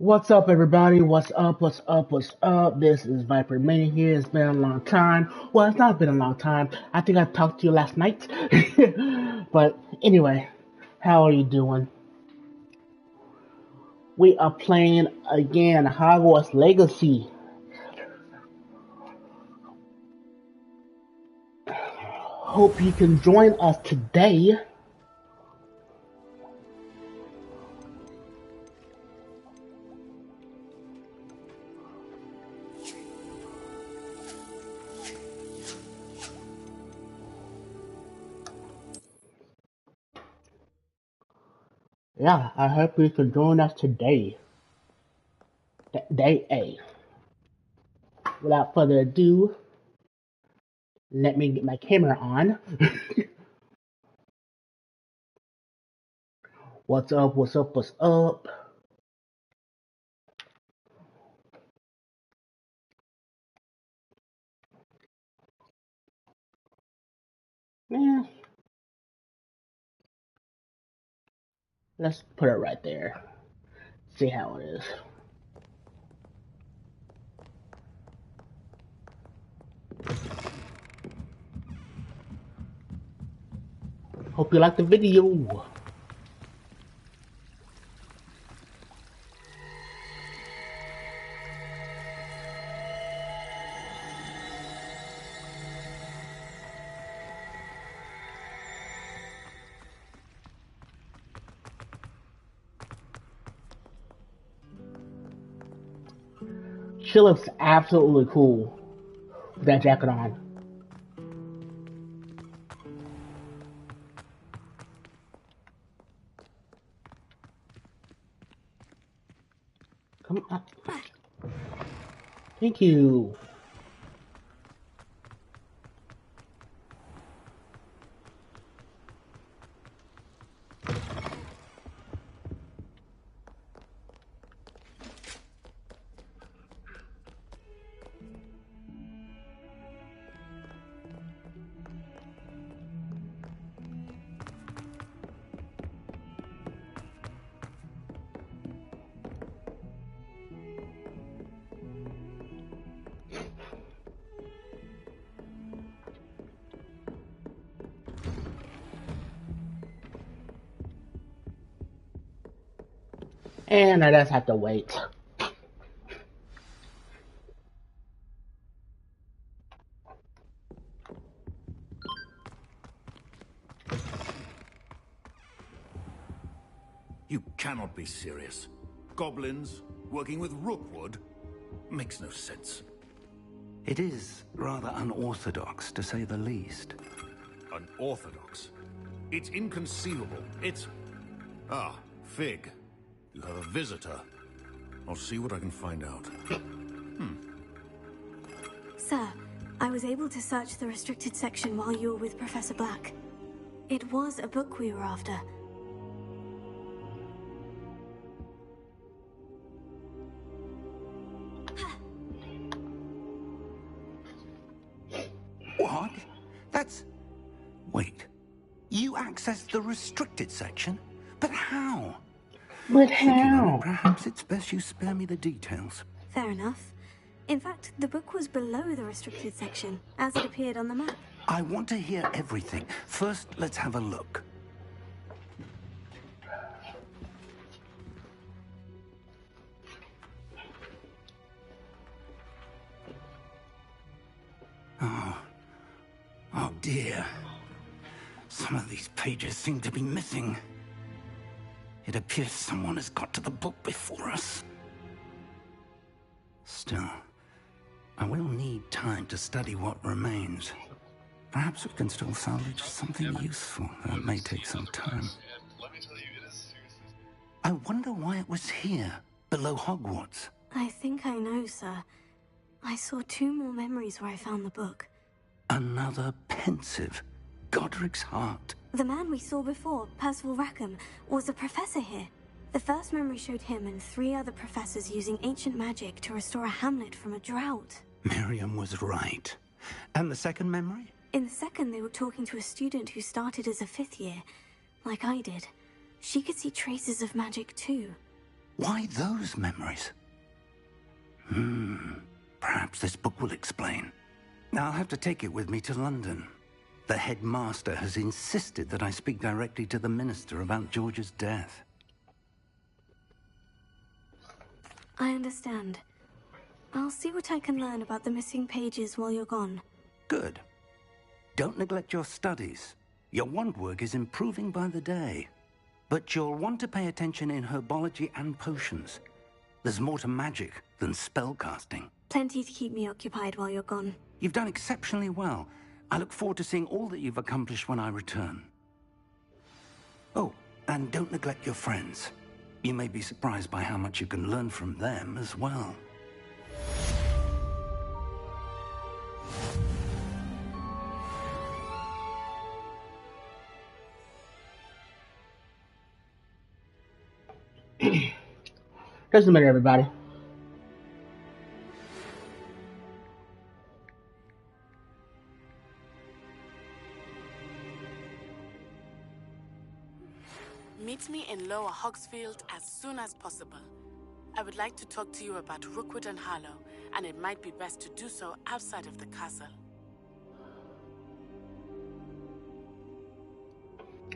What's up, everybody? What's up? What's up? What's up? This is Viper Mini here. It's been a long time. Well, it's not been a long time. I think I talked to you last night. But anyway, how are you doing? We are playing again Hogwarts Legacy. Hope you can join us today. Yeah, I hope you can join us today. Day A. Without further ado, let me get my camera on. What's up? What's up? What's up? Yeah, let's put it right there. See how it is. Hope you like the video. She looks absolutely cool with that jacket on. Come on. Thank you. And I just have to wait. You cannot be serious. Goblins working with Rookwood makes no sense. It is rather unorthodox, to say the least. Unorthodox? It's inconceivable. It's... Ah, Fig. You have a visitor. I'll see what I can find out. Sir, I was able to search the restricted section while you were with Professor Black. It was a book we were after. What? That's... Wait. You accessed the restricted section? But how? But Should you know how? it, perhaps it's best you spare me the details. Fair enough. In fact, the book was below the restricted section, as it appeared on the map. I want to hear everything. First, let's have a look. Oh dear. Some of these pages seem to be missing. It appears someone has got to the book before us. Still, I will need time to study what remains. Perhaps we can still salvage something useful. That may take some time. I wonder why it was here, below Hogwarts. I think I know, sir. I saw 2 more memories where I found the book. Another pensive. Godric's heart. The man we saw before, Percival Rackham, was a professor here. The first memory showed him and 3 other professors using ancient magic to restore a hamlet from a drought. Miriam was right. And the second memory? In the second, they were talking to a student who started as a 5th year, like I did. She could see traces of magic too. Why those memories? Perhaps this book will explain. I'll have to take it with me to London. The headmaster has insisted that I speak directly to the minister about George's death. I understand. I'll see what I can learn about the missing pages while you're gone. Good. Don't neglect your studies. Your wand work is improving by the day. But you'll want to pay attention in herbology and potions. There's more to magic than spellcasting. Plenty to keep me occupied while you're gone. You've done exceptionally well. I look forward to seeing all that you've accomplished when I return. Oh, and don't neglect your friends. You may be surprised by how much you can learn from them as well. Just a minute, everybody. Meet me in Lower Hogsfield as soon as possible. I would like to talk to you about Rookwood and Harlow, and it might be best to do so outside of the castle.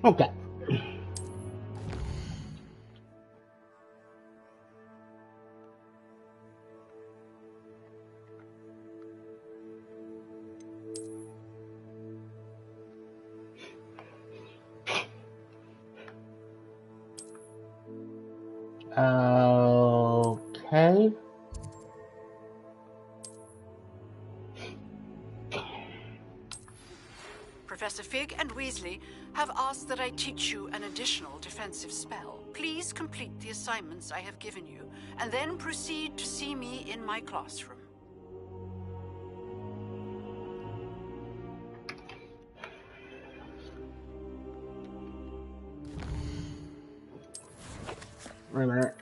Okay. Okay. Professor Fig and Weasley have asked that I teach you an additional defensive spell. Please complete the assignments I have given you, and then proceed to see me in my classroom. Wait a minute.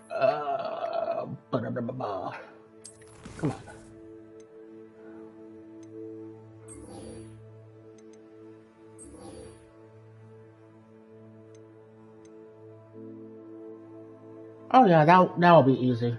Come on. Oh yeah, that'll be easy.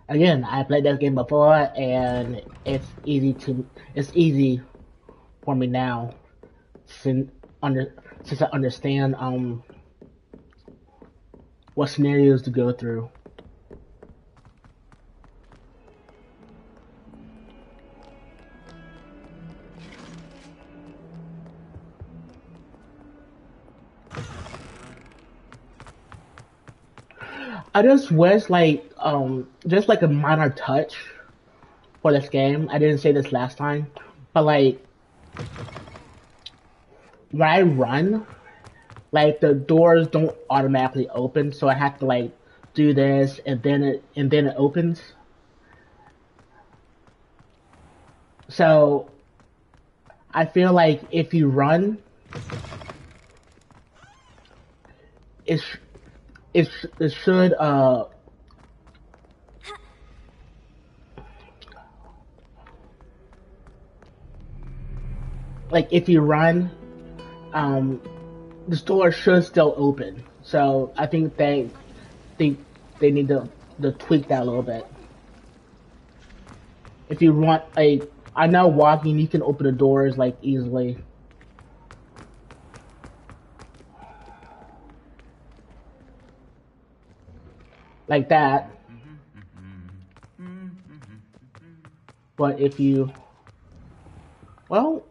Again, I played that game before, and it's easy for me now, since I understand what scenarios to go through. I just wish just like a minor touch for this game. I didn't say this last time, but like when I run, like the doors don't automatically open, so I have to like do this and then it opens. So I feel like if you run, it should like if you run, the store should still open. So I think they need to tweak that a little bit. If you want, like, I know walking, you can open the doors like easily. Like that. But if you, well,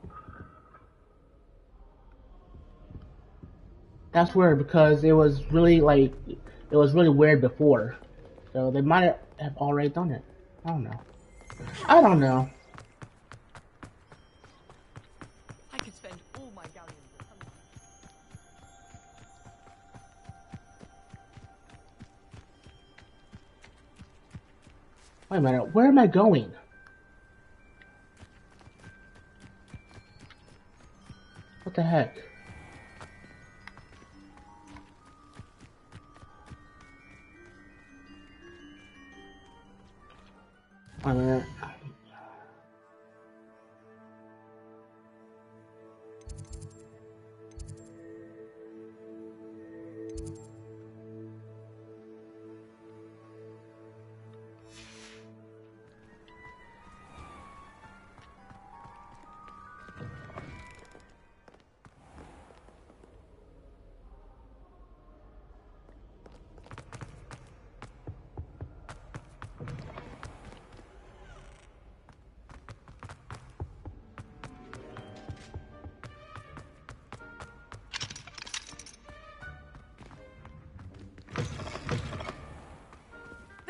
that's weird because it was really weird before. So they might have already done it. I don't know. I don't know. I could spend all my galleons. Wait a minute, where am I going? What the heck? I mean,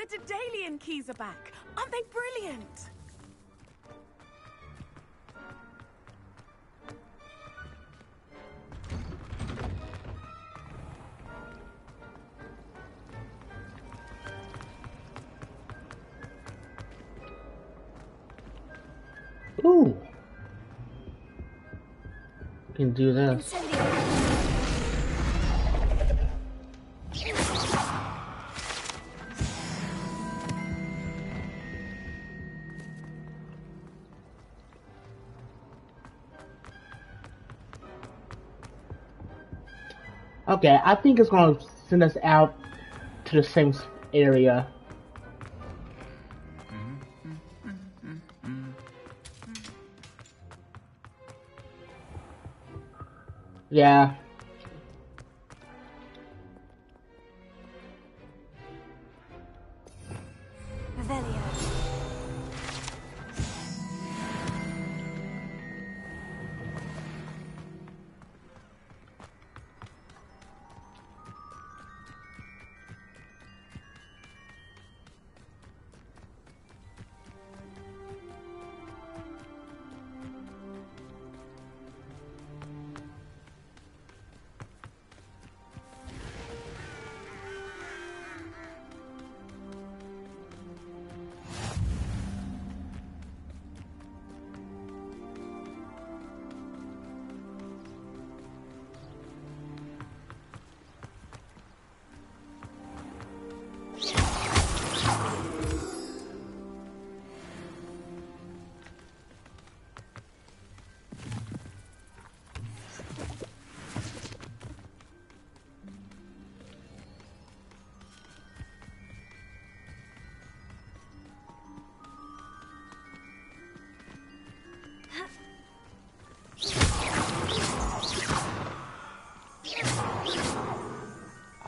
The Daedalian keys are back. Aren't they brilliant? ooh. We can do this. Okay, I think it's gonna send us out to the same area. Yeah. Revelio.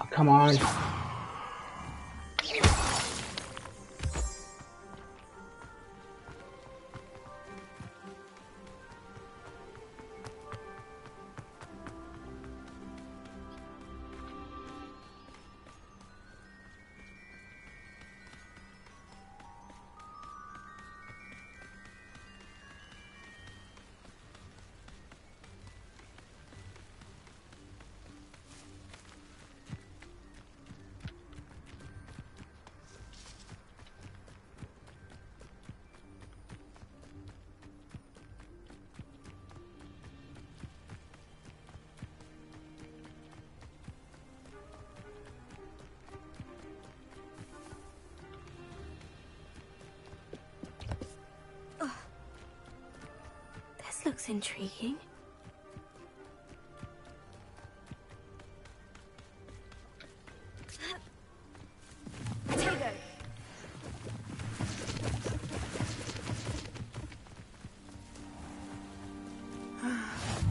Oh, come on. This looks intriguing.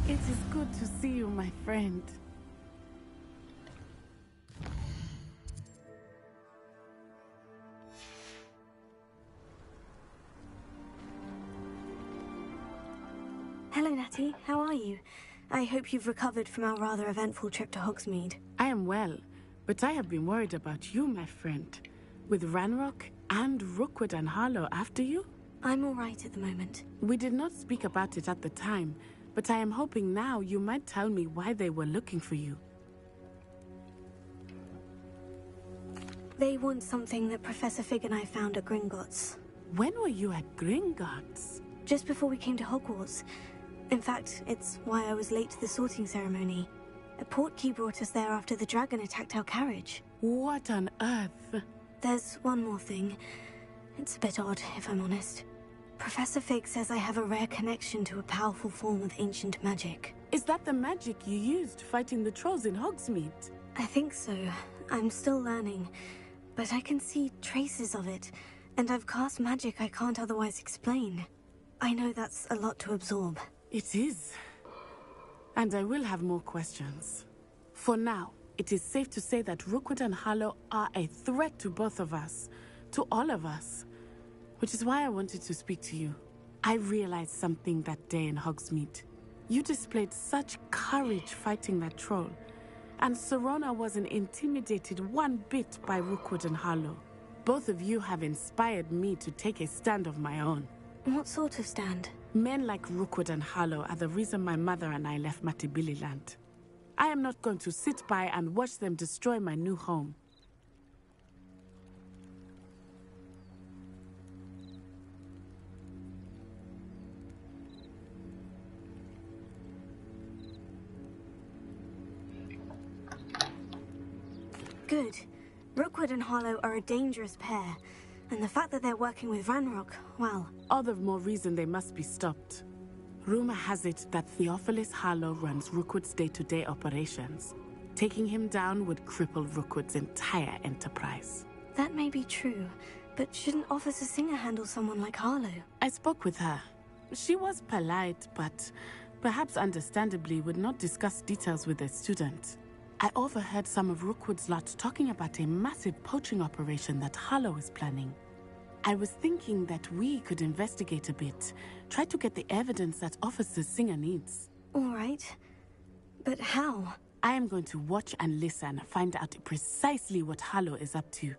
It is good to see you, my friend. Hello, Natty. How are you? I hope you've recovered from our rather eventful trip to Hogsmeade. I am well, but I have been worried about you, my friend. With Ranrock and Rookwood and Harlow after you? I'm all right at the moment. We did not speak about it at the time, but I am hoping now you might tell me why they were looking for you. They want something that Professor Fig and I found at Gringotts. When were you at Gringotts? Just before we came to Hogwarts. In fact, it's why I was late to the sorting ceremony. A portkey brought us there after the dragon attacked our carriage. What on earth? There's one more thing. It's a bit odd, if I'm honest. Professor Fig says I have a rare connection to a powerful form of ancient magic. Is that the magic you used fighting the trolls in Hogsmeade? I think so. I'm still learning, but I can see traces of it, and I've cast magic I can't otherwise explain. I know that's a lot to absorb. It is. And I will have more questions. For now, it is safe to say that Rookwood and Harlow are a threat to both of us, to all of us. Which is why I wanted to speak to you. I realized something that day in Hogsmeade. You displayed such courage fighting that troll, and Serona wasn't intimidated one bit by Rookwood and Harlow. Both of you have inspired me to take a stand of my own. What sort of stand? Men like Rookwood and Harlow are the reason my mother and I left Matabeleland. I am not going to sit by and watch them destroy my new home. Good. Rookwood and Harlow are a dangerous pair, and the fact that they're working with Ranrock, well... All the more reason they must be stopped. Rumor has it that Theophilus Harlow runs Rookwood's day-to-day operations. Taking him down would cripple Rookwood's entire enterprise. That may be true, but shouldn't Officer Singer handle someone like Harlow? I spoke with her. She was polite, but perhaps understandably would not discuss details with a student. I overheard some of Rookwood's lot talking about a massive poaching operation that Harlow is planning. I was thinking that we could investigate a bit, try to get the evidence that Officer Singer needs. All right. But how? I am going to watch and listen, find out precisely what Harlow is up to.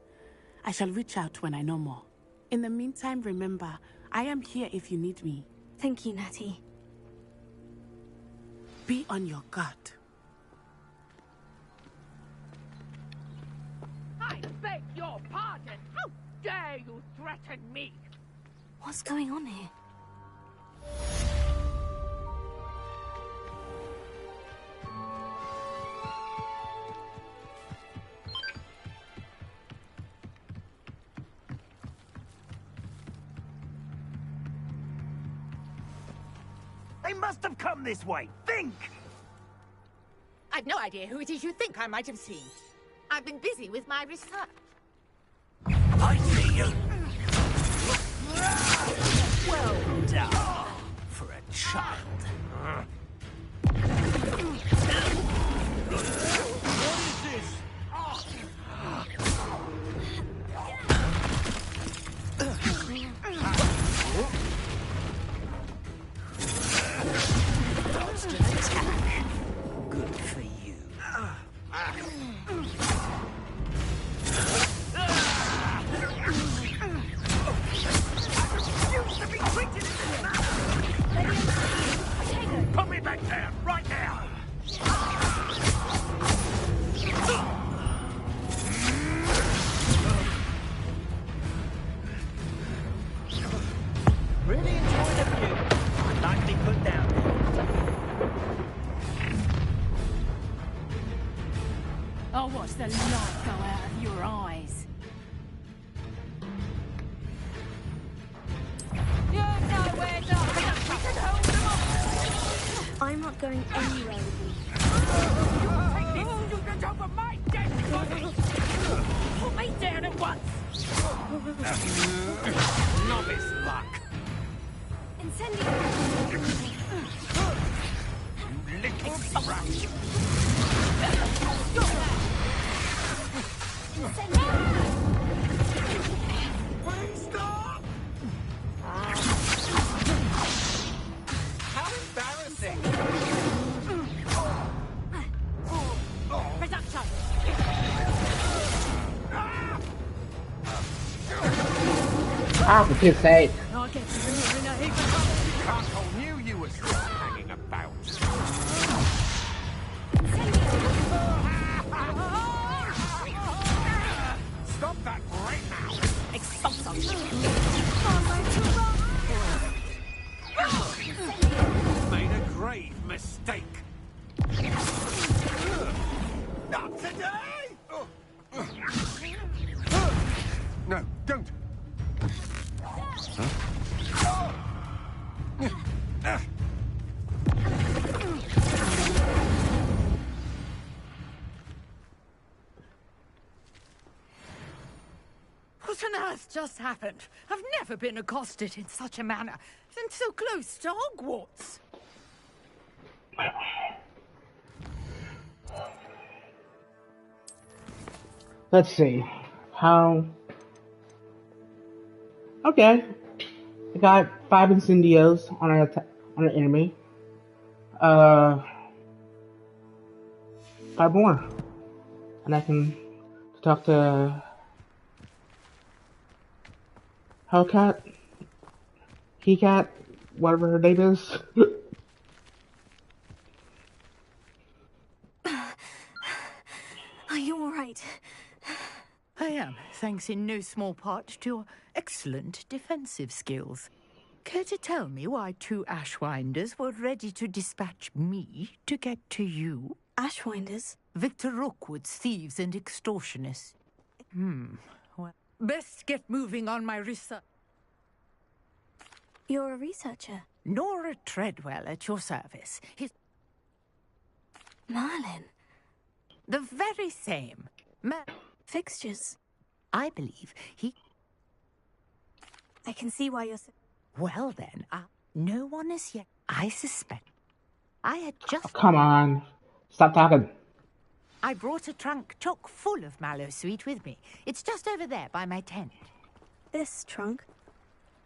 I shall reach out when I know more. In the meantime, remember, I am here if you need me. Thank you, Natty. Be on your guard. I beg your pardon. How dare you threaten me? What's going on here? They must have come this way. Think! I've no idea who it is you think I might have seen. I've been busy with my research. I see you. Well done for a child. What is this? Dodged an attack. Good for you. Put me back down, right now! Really enjoy the view. I'd like to be put down. I'll watch the light go out of your eyes. You're nowhere near. We can hold them off. I'm not going anywhere with you. You take this student over my dead body. Put me down at once. Novice luck. Incendio! You little brat. Please stop! How embarrassing! Reduction. Ah, for piss sake. I'll get you in a heap of trouble. Castle knew you were still hanging about. Stop that right now! Expulso. Made a just happened? I've never been accosted in such a manner, and so close to Hogwarts. Let's see. How... Okay. I got 5 incendios on an enemy. 5 more. And I can talk to Hellcat, Keycat, whatever her name is. Are you alright? I am, thanks in no small part to your excellent defensive skills. Care to tell me why 2 Ashwinders were ready to dispatch me to get to you? Ashwinders? Victor Rookwood's thieves and extortionists. Well, best get moving on my research. You're a researcher? Nora Treadwell at your service. Merlin? The very same. Fixtures? I believe he... I can see why you're so... Well then, no one as yet. I suspect. I had just... Oh, come on. Stop talking. I brought a trunk chock full of Mallowsweet with me. It's just over there by my tent. This trunk?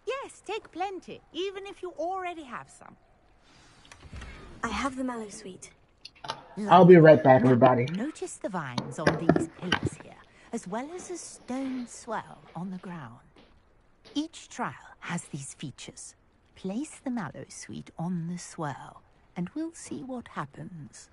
Yes, take plenty, even if you already have some. I have the Mallowsweet. I'll be right back, everybody. Notice the vines on these pillars here, as well as a stone swell on the ground. Each trial has these features. Place the Mallowsweet on the swell, and we'll see what happens.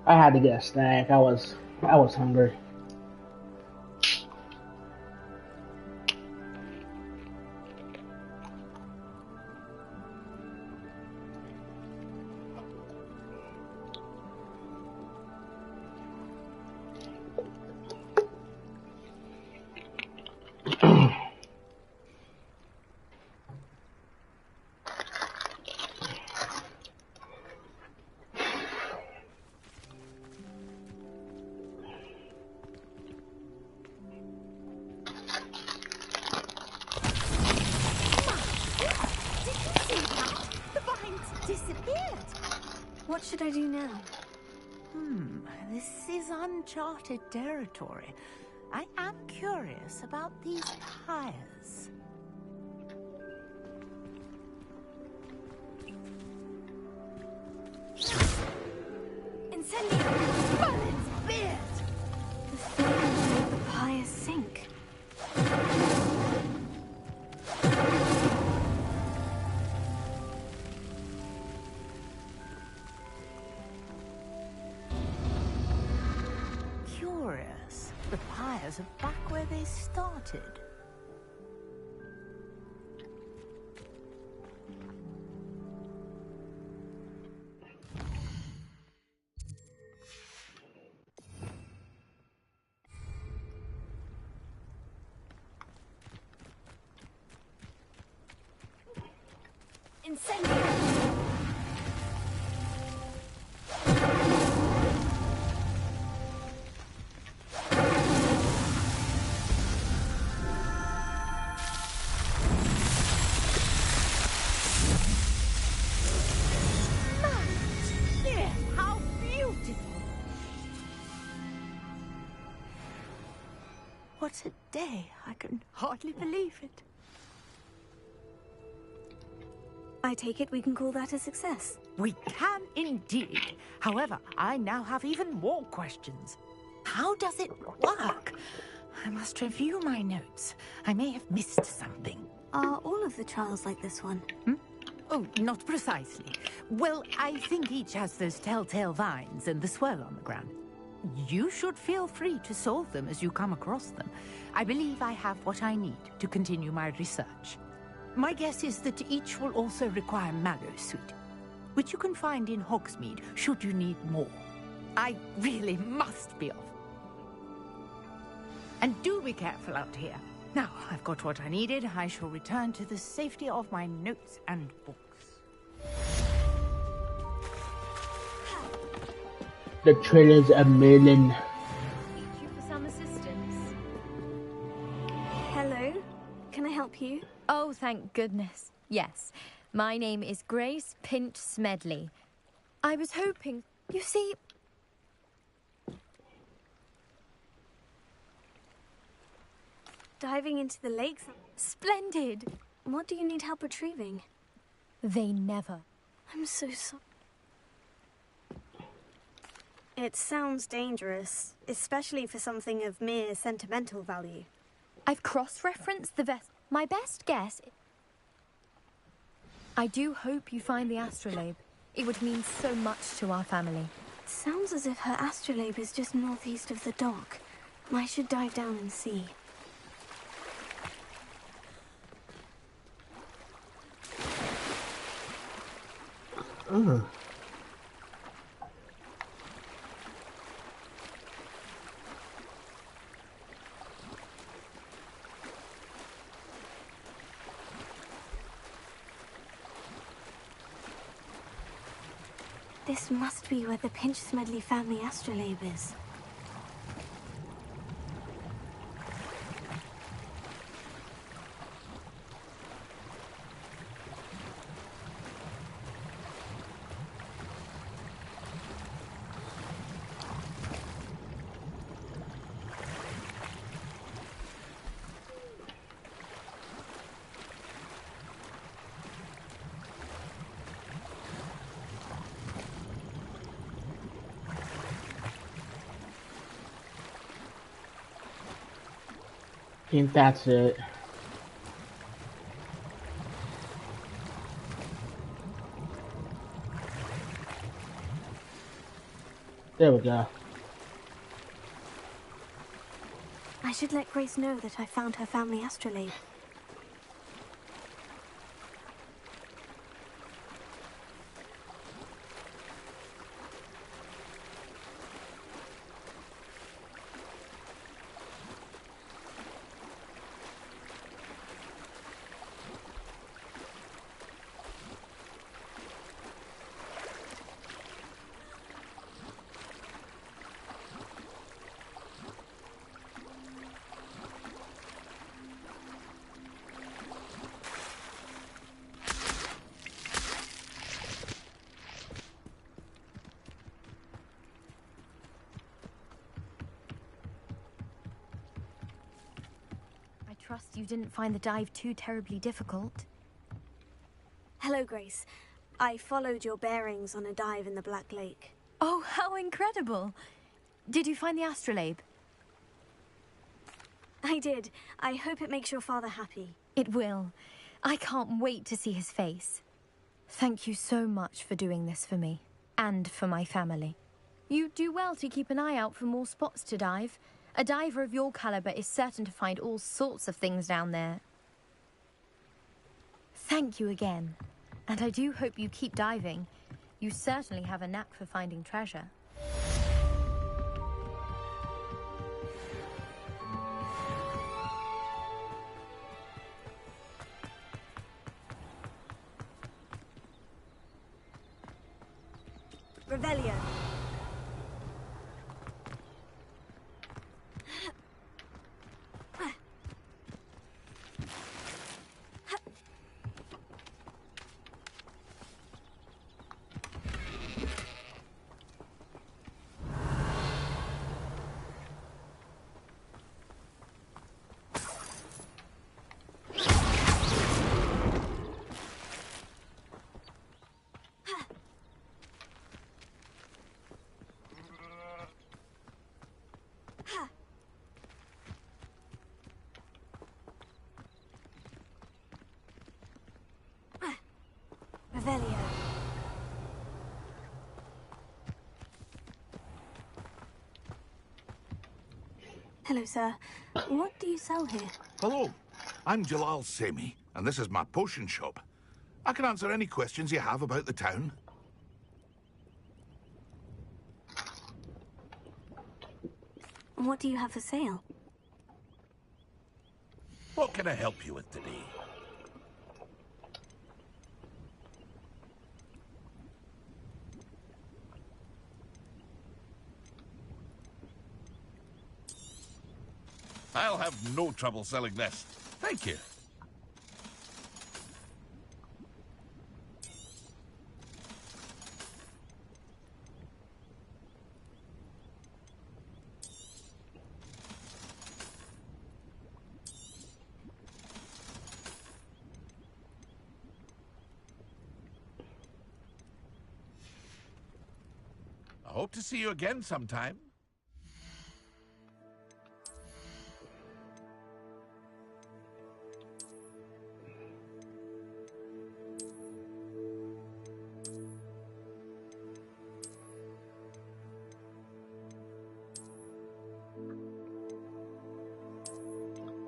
I had to get a snack. I was hungry. What should I do now? This is uncharted territory. I am curious about these pyres. Incendio! Merlin's beard! The flame made the pyres sink. Curious. The pyres are back where they started. Incendio! What a day. I can hardly believe it. I take it we can call that a success. We can indeed. However, I now have even more questions. How does it work? I must review my notes. I may have missed something. Are all of the trials like this one? Oh, not precisely. Well, I think each has those telltale vines and the swirl on the ground. You should feel free to solve them as you come across them. I believe I have what I need to continue my research. My guess is that each will also require mallowsweet, which you can find in Hogsmeade should you need more. I really must be off. And do be careful out here. Now, I've got what I needed. I shall return to the safety of my notes and books. The trailer's a million. Need you for some assistance? Hello? Can I help you? Oh, thank goodness. Yes. My name is Grace Pinch Smedley. I was hoping... You see... Diving into the lakes? Splendid! What do you need help retrieving? They never. I'm so sorry. It sounds dangerous, especially for something of mere sentimental value. I've cross-referenced the vest. My best guess... I do hope you find the astrolabe. It would mean so much to our family. It sounds as if her astrolabe is just northeast of the dock. I should dive down and see. Ugh. This must be where the Pinch Smedley family astrolabe is. I think that's it. There we go. I should let Grace know that I found her family astrolabe. Trust you didn't find the dive too terribly difficult. Hello, Grace. I followed your bearings on a dive in the Black Lake. Oh, how incredible! Did you find the astrolabe? I did. I hope it makes your father happy. It will. I can't wait to see his face. Thank you so much for doing this for me, and for my family. You do well to keep an eye out for more spots to dive. A diver of your caliber is certain to find all sorts of things down there. Thank you again. And I do hope you keep diving. You certainly have a knack for finding treasure. Revelio. Hello, sir. What do you sell here? Hello, I'm Jalal Semi, and this is my potion shop. I can answer any questions you have about the town. What do you have for sale? What can I help you with today? I'll have no trouble selling this. Thank you. I hope to see you again sometime.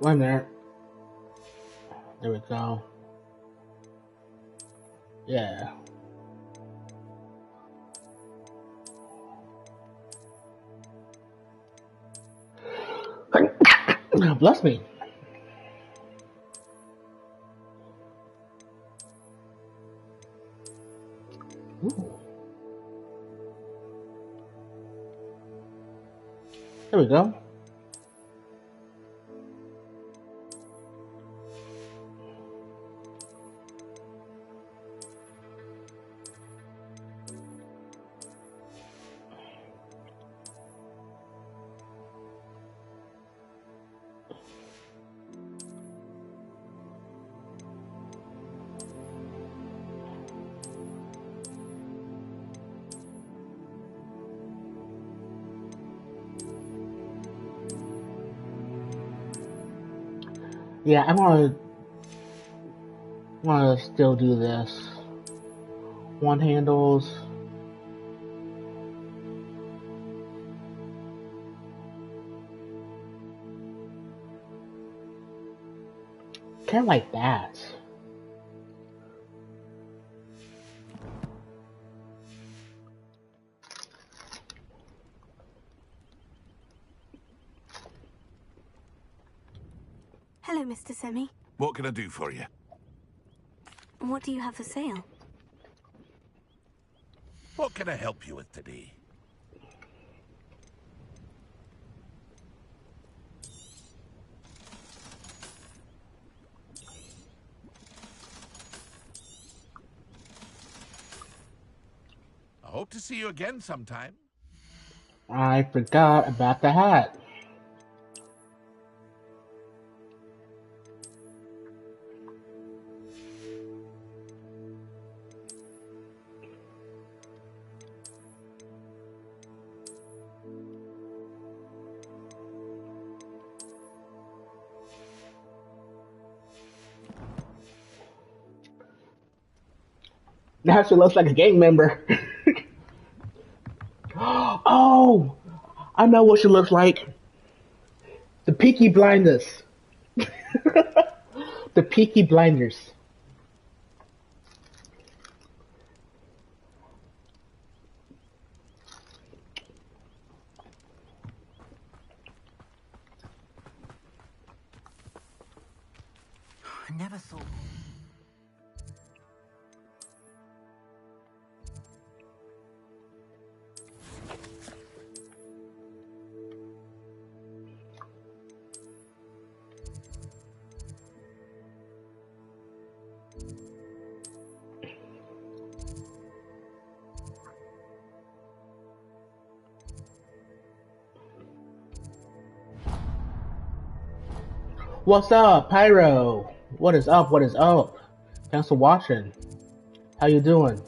Wait a minute. There we go. Yeah. Bless me. Ooh. There we go. Yeah, I wanna still do this. One handles. Kinda like that. Hello, Mr. Semi. What can I do for you? What do you have for sale? What can I help you with today? I hope to see you again sometime. I forgot about the hat. Now she looks like a gang member. Oh, I know what she looks like. The Peaky Blinders. The Peaky Blinders. I never thought... What's up, Pyro? What is up? What is up? Thanks for watching. How you doing?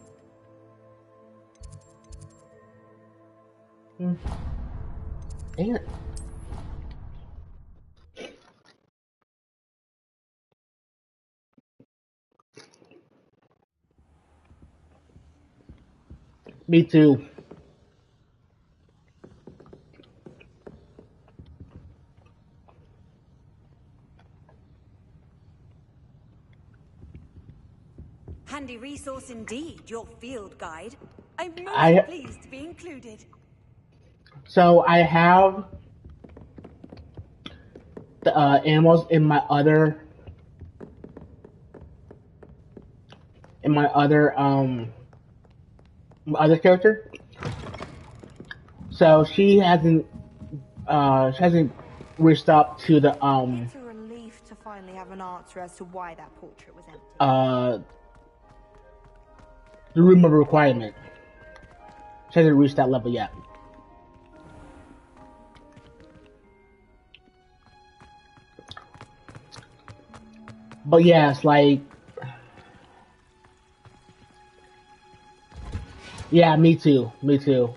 Dang it. Me too. Handy resource indeed, your field guide. I'm most I pleased to be included. so I have the animals in my other character. So she hasn't reached up to It's a relief to finally have an answer as to why that portrait was empty. the room of requirement. She hasn't reached that level yet. But yes, like, yeah, me too, me too.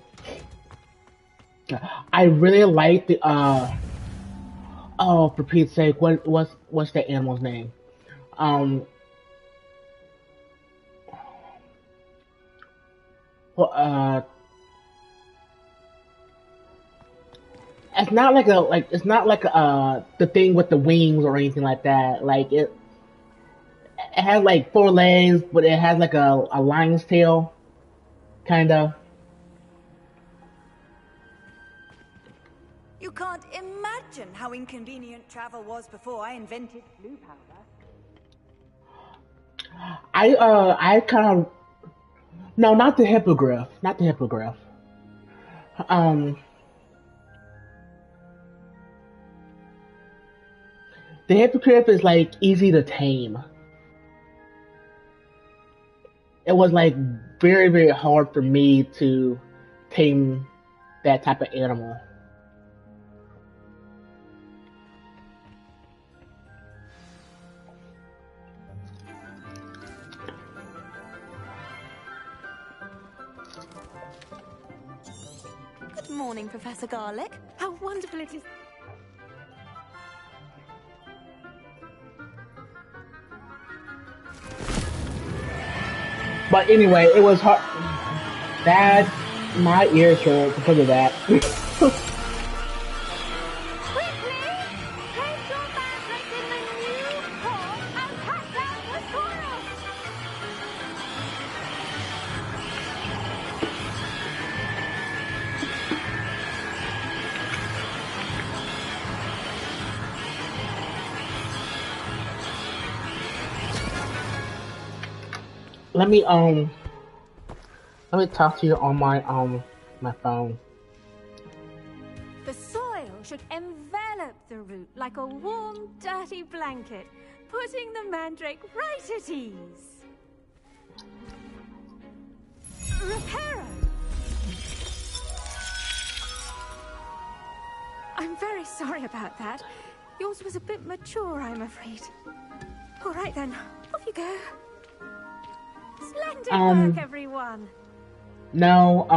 I really like the oh, for Pete's sake, what's the animal's name? Um, well, it's not like it's not like the thing with the wings or anything like that. Like it has like four legs, but it has like a lion's tail, kind of. You can't imagine how inconvenient travel was before I invented blue powder. I kind of no, not the hippogriff, not the hippogriff. Um, the hippogriff is like easy to tame. It was like very very hard for me to tame that type of animal. Good morning, Professor Garlic. How wonderful it is. But anyway, it was hard. That my ears hurt because of that. Let me talk to you on my phone. The soil should envelop the root like a warm, dirty blanket, putting the mandrake right at ease. Reparo! I'm very sorry about that. Yours was a bit mature, I'm afraid. All right then, off you go. Splendid work, everyone. No,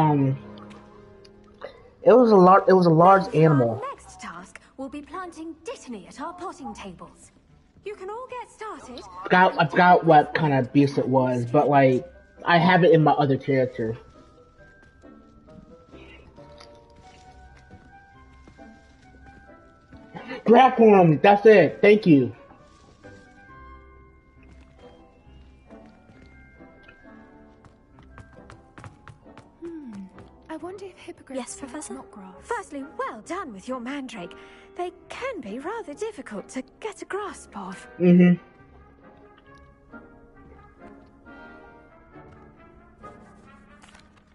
it was a large animal. Our next task will be planting dittany at our potting tables. You can all get started. I forgot what kind of beast it was, but like I have it in my other character. Platform, that's it. Thank you. I wonder if hippogriffs... Yes, Professor? Not grass. Firstly, well done with your mandrake. They can be rather difficult to get a grasp of. Mm-hmm.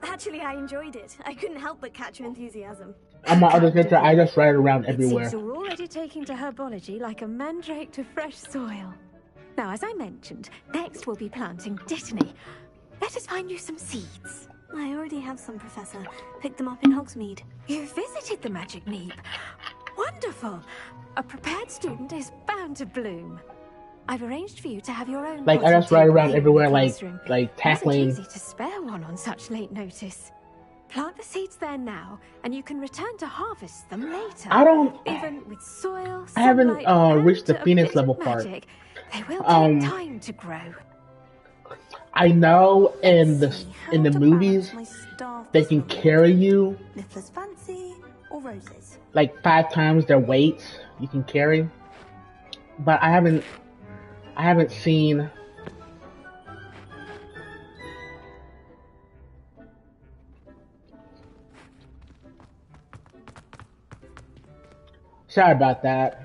Actually, I enjoyed it. I couldn't help but catch your enthusiasm. On my other character, I just ride around everywhere. It seems you're already taking to herbology like a mandrake to fresh soil. Now, as I mentioned, next we'll be planting dittany. Let us find you some seeds. I already have some, Professor. Picked them up in Hogsmeade. You visited the Magic Neep. Wonderful. A prepared student is bound to bloom. I've arranged for you to have your own. Like I just ride around everywhere, like tackling. It's easy to spare one on such late notice. Plant the seeds there now, and you can return to harvest them later. I don't. Even with soil, I haven't reached the Phoenix level magic, part. They will take time to grow. I know in the movies they can carry you Niffler's fancy or roses? like 5 times their weight you can carry, but I haven't seen Sorry about that.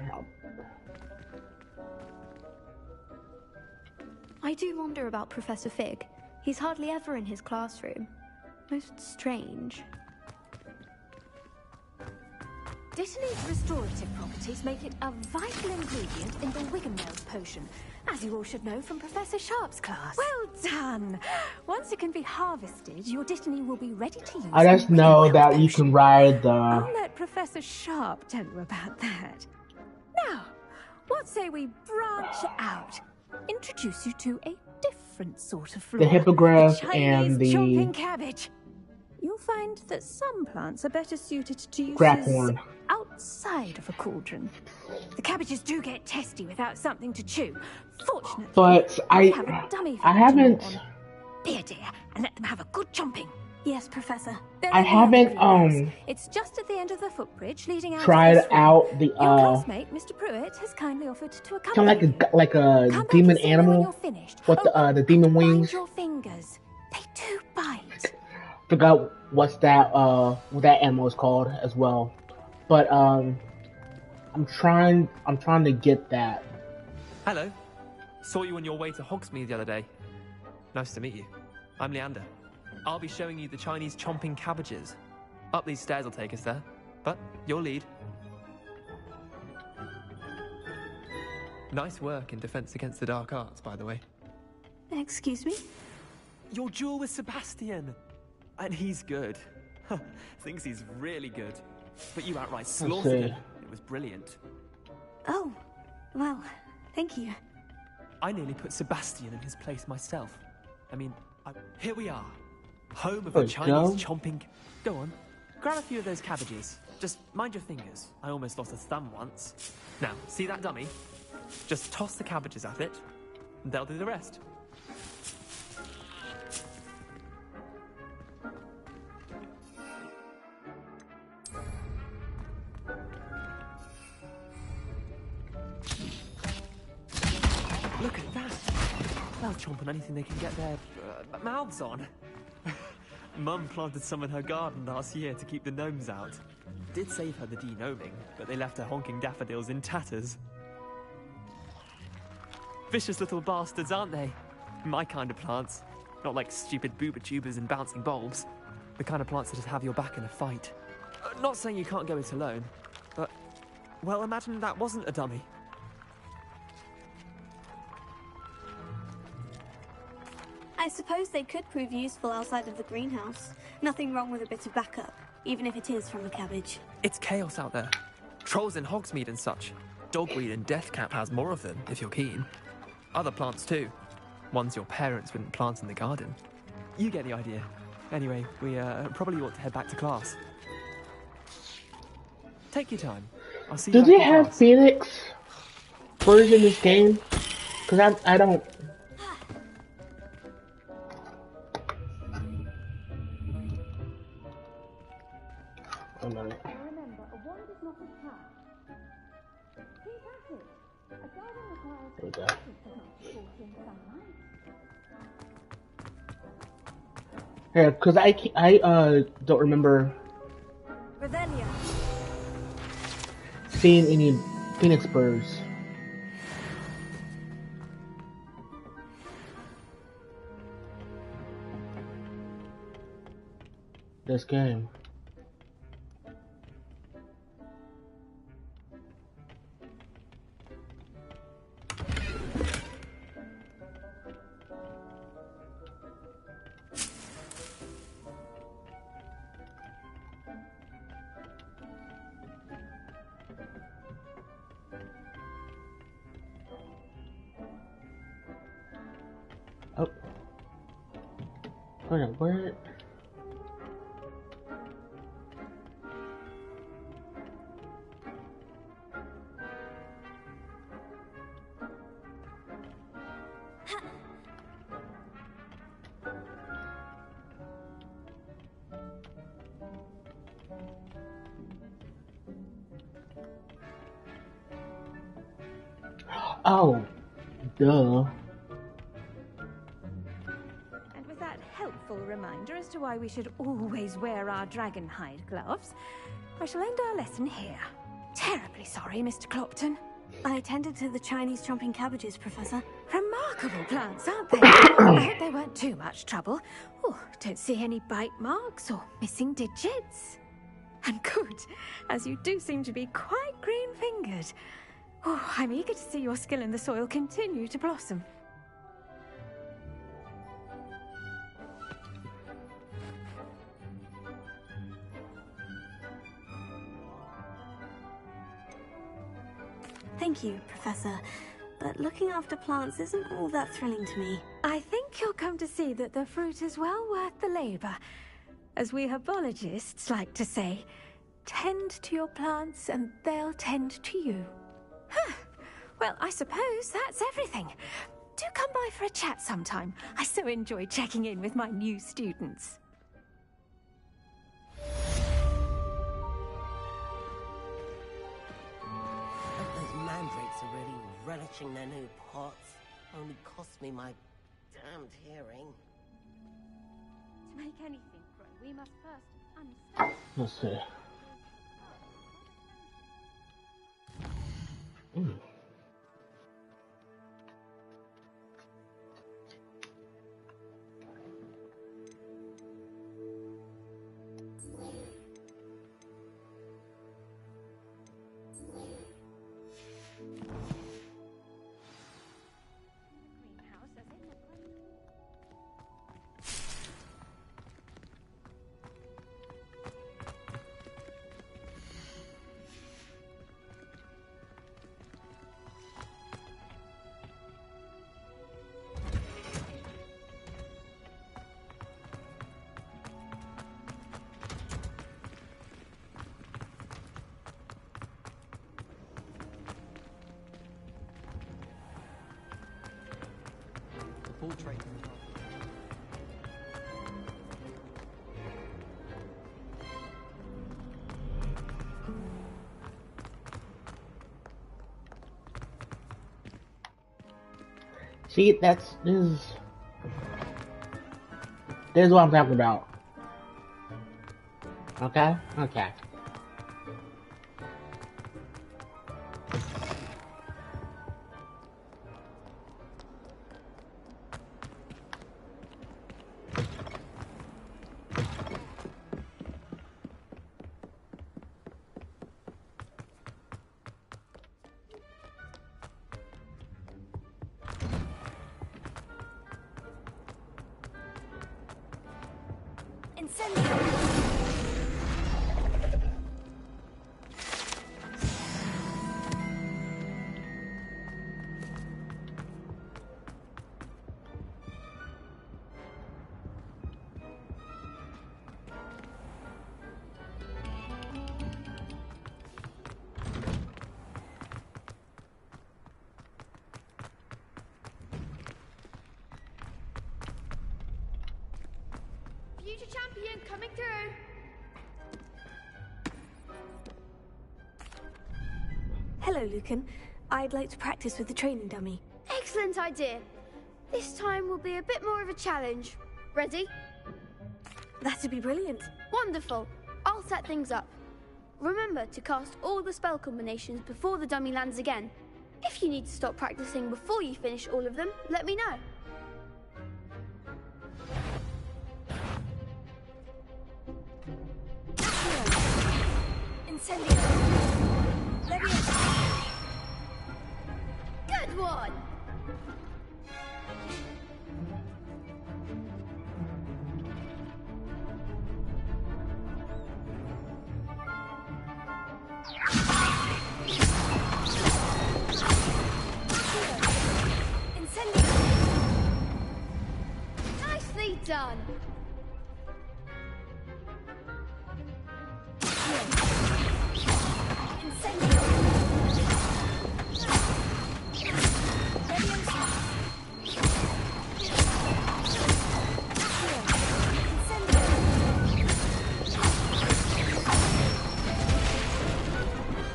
I do wonder about Professor Fig. He's hardly ever in his classroom. Most strange. Dittany's restorative properties make it a vital ingredient in the Wiggenweld potion, as you all should know from Professor Sharp's class. Well done! Once it can be harvested, your Dittany will be ready to use. I just know that you can ride the... I'll let Professor Sharp tell you about that. Now, what say we branch out? Introduce you to a different sort of flora. The hippogriff the and the... chomping cabbage. You'll find that some plants are better suited to uses Grapphorn. outside of a cauldron. The cabbages do get testy without something to chew. Fortunately, But I have a dummy for I them to gnaw haven't... on. Be a dear and let them have a good chomping. Yes, Professor. I haven't It's just at the end of the footbridge leading out tried to this room. out the Your classmate, Mr. Pruitt, has kindly offered to accompany kind of like a demon animal with the demon wings. your fingers. They do bite. Forgot what that animal is called as well. But I'm trying to get that. Hello. Saw you on your way to Hogsmeade the other day. Nice to meet you. I'm Leander. I'll be showing you the Chinese chomping cabbages. Up these stairs will take us there, but your lead. Nice work in Defense Against the Dark Arts, by the way. Excuse me? Your duel with Sebastian. And he's good. Thinks he's really good. But you outright slaughtered him. It was brilliant. Oh, well, thank you. I nearly put Sebastian in his place myself. I mean, here we are. Home of the Chinese chomping... Go on, grab a few of those cabbages. Just mind your fingers. I almost lost a thumb once. Now, see that dummy? Just toss the cabbages at it, and they'll do the rest. Look at that! They'll chomp on anything they can get their mouths on. Mum planted some in her garden last year to keep the gnomes out. Did save her the de-gnoming, but they left her honking daffodils in tatters. Vicious little bastards, aren't they? My kind of plants. Not like stupid booba tubers and bouncing bulbs. The kind of plants that just have your back in a fight. Not saying you can't go it alone, but... Well, imagine that wasn't a dummy. I suppose they could prove useful outside of the greenhouse. Nothing wrong with a bit of backup, even if it is from a cabbage. It's chaos out there. Trolls in Hogsmeade and such. Dogweed and Deathcap has more of them, if you're keen. Other plants too. Ones your parents wouldn't plant in the garden. You get the idea. Anyway, we probably ought to head back to class. Take your time. I'll see you Do back they in have class. Phoenix version in this game? Because I don't... Remember, a wand is not a trap. Keep at it. A garden requires There we go. patience to not fall in sunlight. Yeah, because I don't remember Revelia. seeing any Phoenix birds. This game. Oh. Hold on, where? Oh, duh. And with that helpful reminder as to why we should always wear our dragon hide gloves, I shall end our lesson here. terribly sorry, Mr. Clopton. I tended to the Chinese chomping cabbages, Professor. Remarkable plants, aren't they? I hope they weren't too much trouble. Oh, don't see any bite marks or missing digits. And good, as you do seem to be quite green-fingered. Oh, I'm eager to see your skill in the soil continue to blossom. Thank you, Professor. But looking after plants isn't all that thrilling to me. I think you'll come to see that the fruit is well worth the labor. As we herbologists like to say, tend to your plants and they'll tend to you. Huh. Well, I suppose that's everything. Do come by for a chat sometime. I so enjoy checking in with my new students. Those mandrakes are really relishing their new pots. Only cost me my damned hearing. To make anything grow, we must first understand. Let's see. Portrait. See, there's what I'm talking about. Okay? Okay. Future champion coming through. Hello, Lucan. I'd like to practice with the training dummy. Excellent idea. This time will be a bit more of a challenge. Ready? That'd be brilliant. Wonderful. I'll set things up. Remember to cast all the spell combinations before the dummy lands again. If you need to stop practicing before you finish all of them, let me know. Incendio. Leviosa. Good one! Nicely done!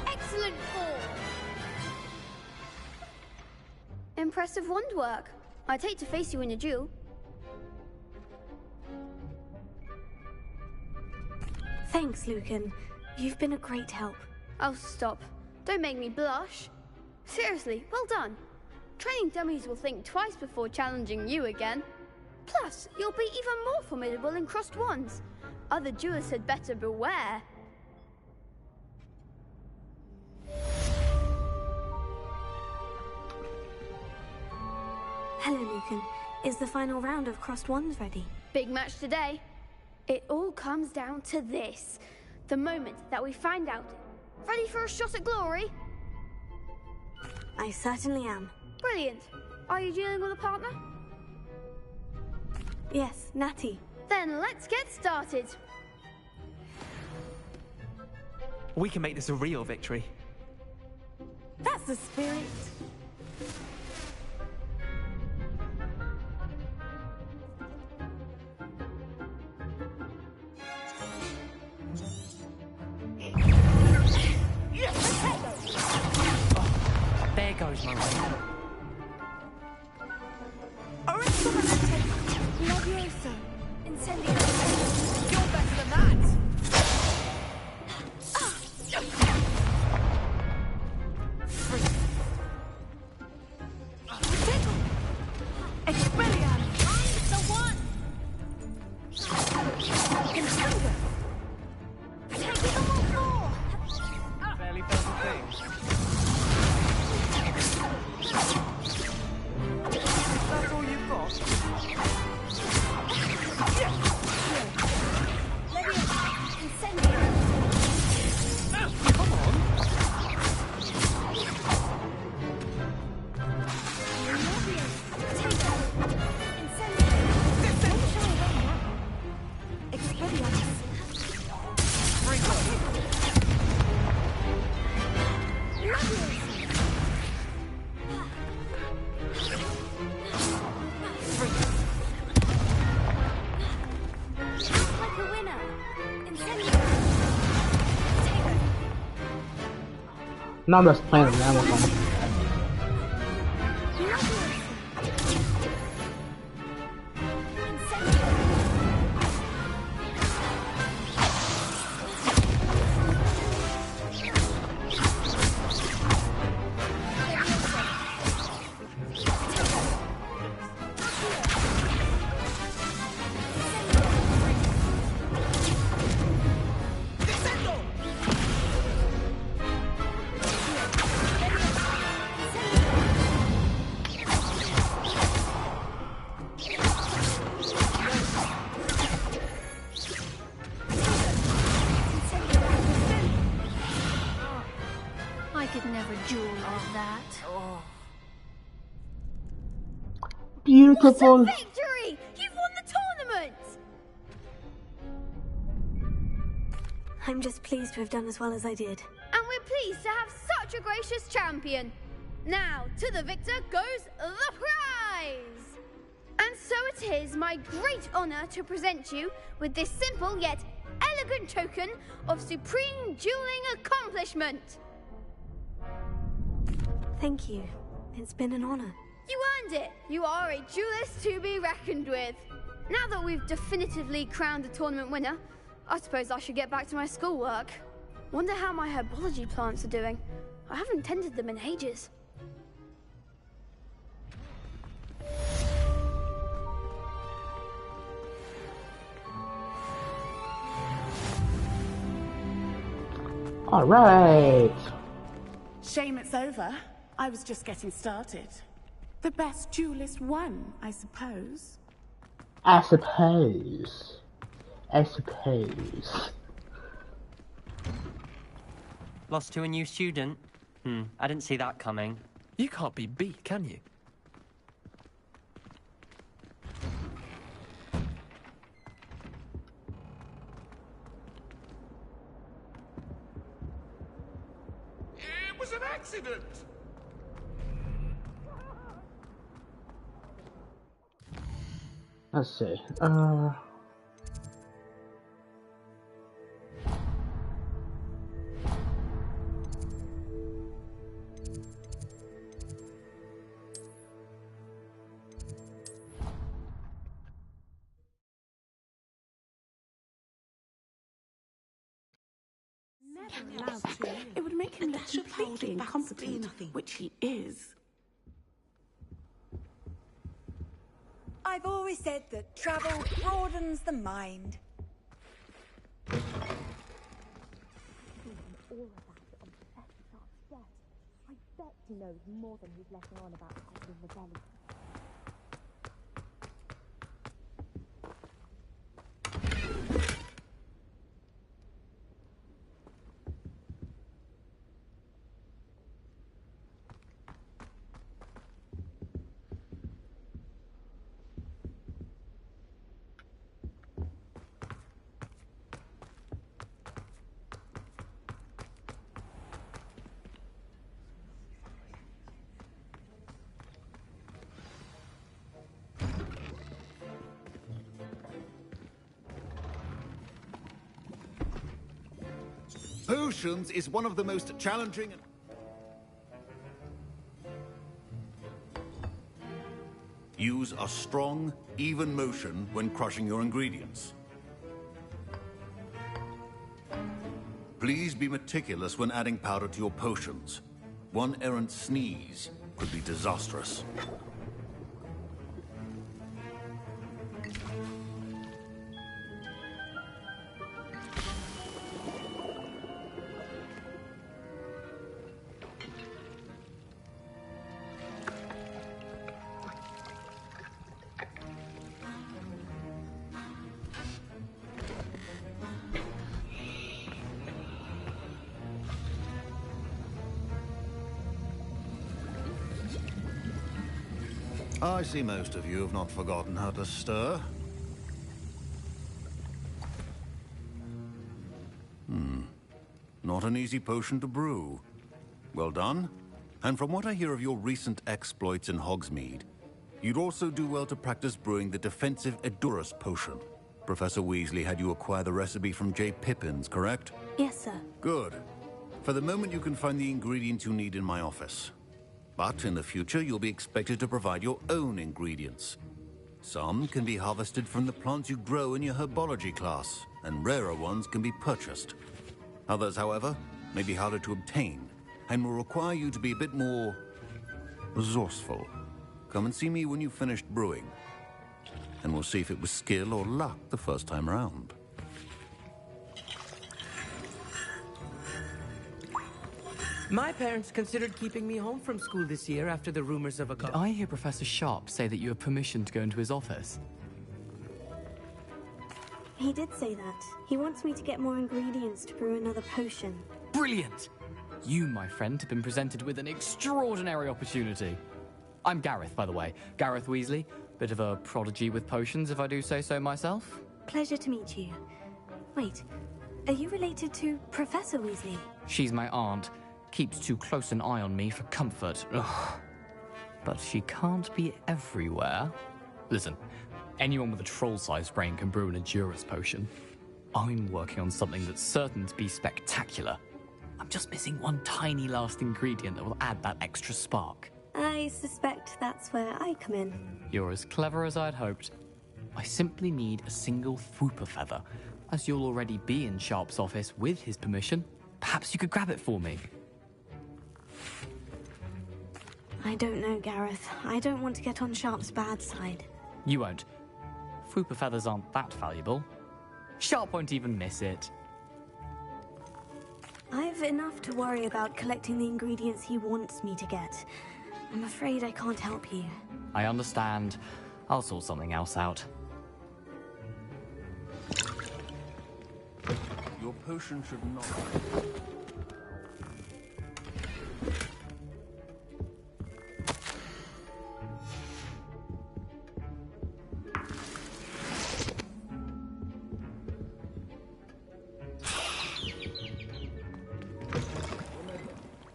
Excellent form! Impressive wand work. I'd hate to face you in a duel. Thanks, Lucan. You've been a great help. Oh, stop. Don't make me blush. Seriously, well done. Training dummies will think twice before challenging you again. Plus, you'll be even more formidable in crossed wands. Other duelists had better beware. Hello, Lucan. Is the final round of crossed wands ready? Big match today. It all comes down to this. The moment that we find out. Ready for a shot at glory? I certainly am. Brilliant. Are you dealing with a partner? Yes, Natty. Then let's get started. We can make this a real victory. That's the spirit. There goes my way. Levioso. Incendio. You're better than that. Expelliarm. I'm the one. Contender. Take it on floor. Barely felt a thing. That's all you've got? Come on. Like a winner. Now I'm just playing with Amazon. I could never duel like that. Beautiful. What a victory! You've won the tournament! I'm just pleased to have done as well as I did. And we're pleased to have such a gracious champion. Now, to the victor goes the prize! And so it is my great honor to present you with this simple yet elegant token of supreme dueling accomplishment. Thank you. It's been an honor. You earned it. You are a duelist to be reckoned with. Now that we've definitively crowned the tournament winner, I suppose I should get back to my schoolwork. Wonder how my herbology plants are doing. I haven't tended them in ages. All right. Shame it's over. I was just getting started. The best duelist won, I suppose. I suppose. Lost to a new student? I didn't see that coming. You can't be beat, can you? It was an accident! Let's see. allowed to. It would make him look completely incompetent, which he is. I've always said that travel broadens the mind. All of that on Professor Sharp's desk. I bet he knows more than he's letting on about Goblin Rebellion. Potions is one of the most challenging and... Use a strong, even motion when crushing your ingredients. Please be meticulous when adding powder to your potions. One errant sneeze could be disastrous. I see most of you have not forgotten how to stir. Not an easy potion to brew. Well done. And from what I hear of your recent exploits in Hogsmeade, you'd also do well to practice brewing the defensive Edurus potion. Professor Weasley had you acquire the recipe from J. Pippins, correct? Yes, sir. Good. For the moment, you can find the ingredients you need in my office. But in the future, you'll be expected to provide your own ingredients. Some can be harvested from the plants you grow in your herbology class, and rarer ones can be purchased. Others, however, may be harder to obtain, and will require you to be a bit more resourceful. Come and see me when you've finished brewing, and we'll see if it was skill or luck the first time around. My parents considered keeping me home from school this year after the rumors of a... Did I hear Professor Sharp say that you have permission to go into his office? He did say that. He wants me to get more ingredients to brew another potion. Brilliant! You, my friend, have been presented with an extraordinary opportunity. I'm Gareth, by the way. Gareth Weasley. Bit of a prodigy with potions, if I do say so myself. Pleasure to meet you. Wait, are you related to Professor Weasley? She's my aunt. Keeps too close an eye on me for comfort. Ugh. But she can't be everywhere. Listen, anyone with a troll-sized brain can brew an Edurus potion. I'm working on something that's certain to be spectacular. I'm just missing one tiny last ingredient that will add that extra spark. I suspect that's where I come in. You're as clever as I'd hoped. I simply need a single Fwooper feather. As you'll already be in Sharp's office with his permission, perhaps you could grab it for me. I don't know, Gareth. I don't want to get on Sharp's bad side. You won't. Fwooper feathers aren't that valuable. Sharp won't even miss it. I've enough to worry about collecting the ingredients he wants me to get. I'm afraid I can't help you. I understand. I'll sort something else out. Your potion should not...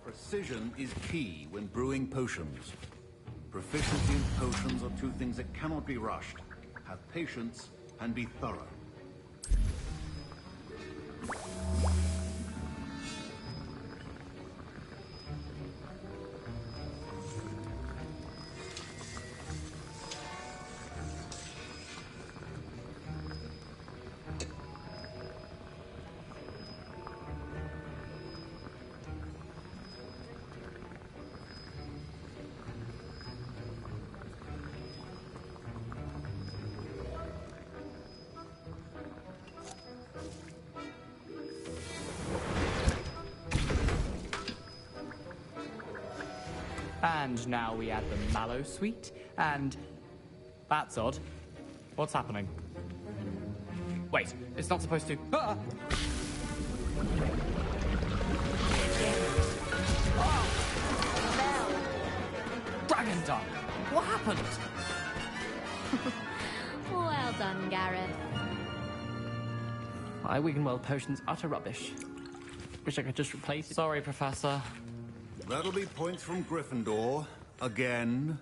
Precision is key when brewing potions. Proficiency in potions are two things that cannot be rushed. Have patience and be thorough. And now we add the mallow sweet, and... That's odd. What's happening? Wait, it's not supposed to... Ah! Dragon Dung! What happened? Well done, Gareth. My Wiggenweld potion's utter rubbish. Wish I could just replace it. Sorry, Professor. That'll be points from Gryffindor. Again.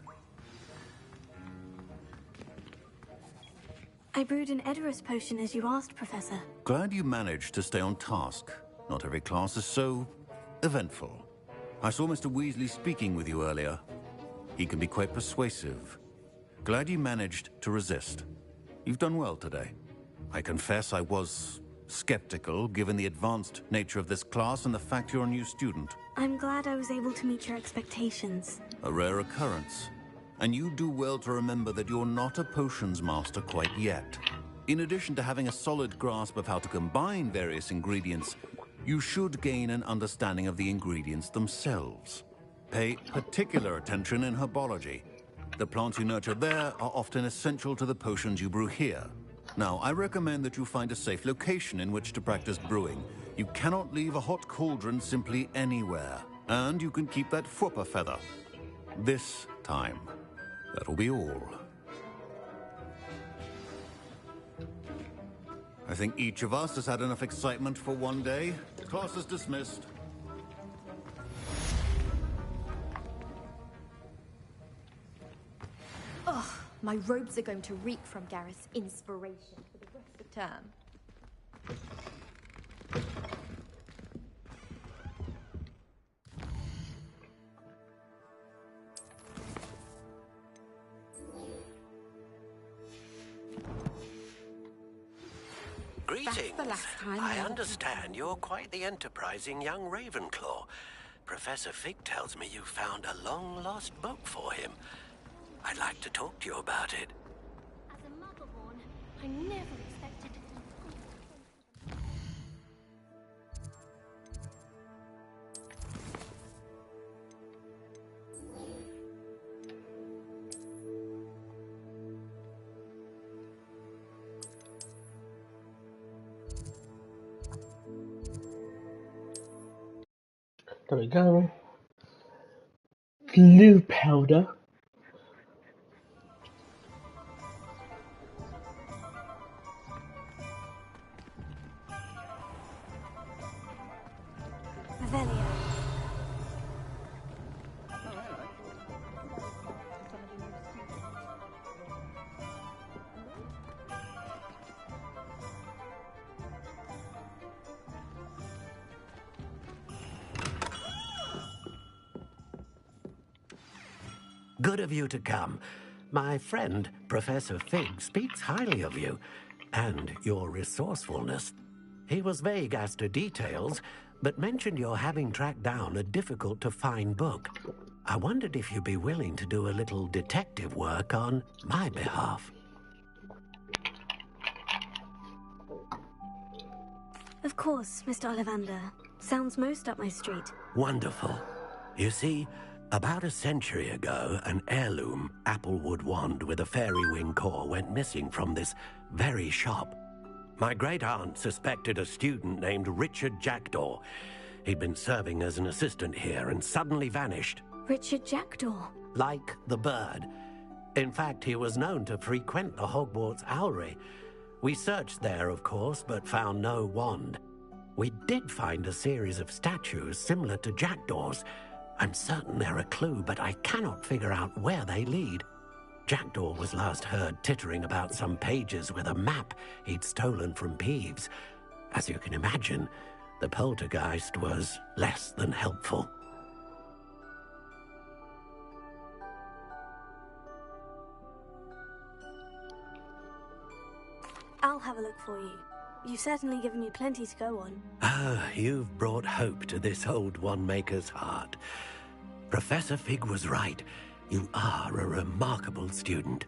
I brewed an Edorus potion as you asked, Professor. Glad you managed to stay on task. Not every class is so eventful. I saw Mr. Weasley speaking with you earlier. He can be quite persuasive. Glad you managed to resist. You've done well today. I confess I was skeptical, given the advanced nature of this class and the fact you're a new student. I'm glad I was able to meet your expectations. A rare occurrence. And you do well to remember that you're not a potions master quite yet. In addition to having a solid grasp of how to combine various ingredients, you should gain an understanding of the ingredients themselves. Pay particular attention in herbology. The plants you nurture there are often essential to the potions you brew here. Now, I recommend that you find a safe location in which to practice brewing. You cannot leave a hot cauldron simply anywhere. And you can keep that Fwooper feather. This time. That'll be all. I think each of us has had enough excitement for one day. Class is dismissed. Ugh, my robes are going to reek from Gareth's inspiration for the rest of the term. Greetings. The last time I understand you're quite the enterprising young Ravenclaw. Professor Fig tells me you found a long-lost book for him. I'd like to talk to you about it. As a motherborn, I never expected... There we go. Blue powder. Revelio. Good of you to come. My friend, Professor Fig, speaks highly of you and your resourcefulness. He was vague as to details, but mentioned your having tracked down a difficult-to-find book. I wondered if you'd be willing to do a little detective work on my behalf. Of course, Mr. Ollivander. Sounds most up my street. Wonderful. You see, about a century ago, an heirloom applewood wand with a fairy wing core went missing from this very shop. My great-aunt suspected a student named Richard Jackdaw. He'd been serving as an assistant here and suddenly vanished. Richard Jackdaw? Like the bird. In fact, he was known to frequent the Hogwarts Owlery. We searched there, of course, but found no wand. We did find a series of statues similar to Jackdaw's. I'm certain they're a clue, but I cannot figure out where they lead. Jackdaw was last heard tittering about some pages with a map he'd stolen from Peeves. As you can imagine, the poltergeist was less than helpful. I'll have a look for you. You've certainly given me plenty to go on. Ah, you've brought hope to this old one-maker's heart. Professor Fig was right. You are a remarkable student.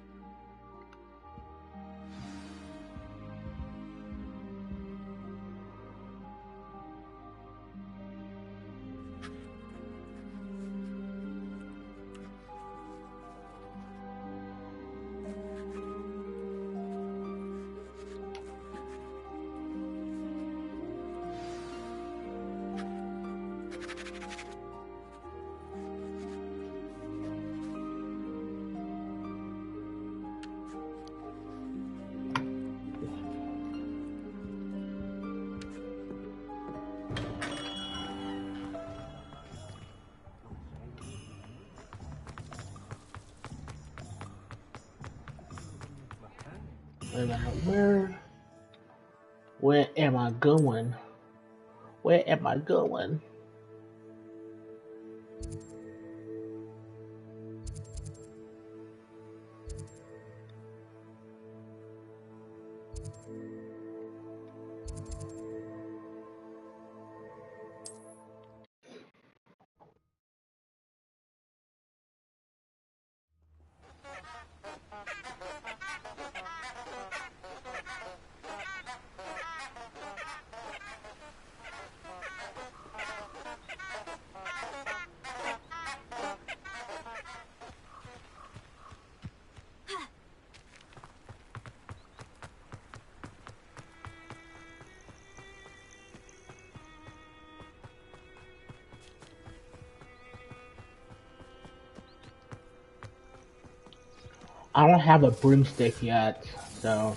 Where am I going? Where am I going? I don't have a broomstick yet, so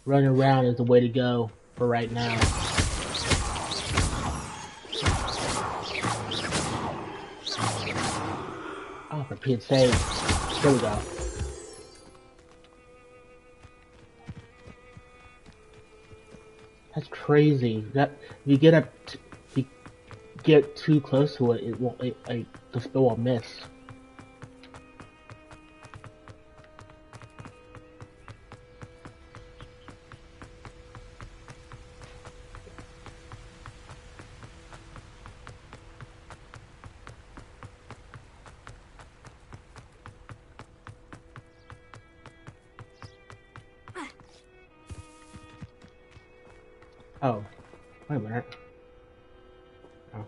running around is the way to go for right now. Oh, for Pete's sake. There we go. That's crazy. That if you get too close to it, it won't. The spell will miss. Oh, wait a minute. Oh.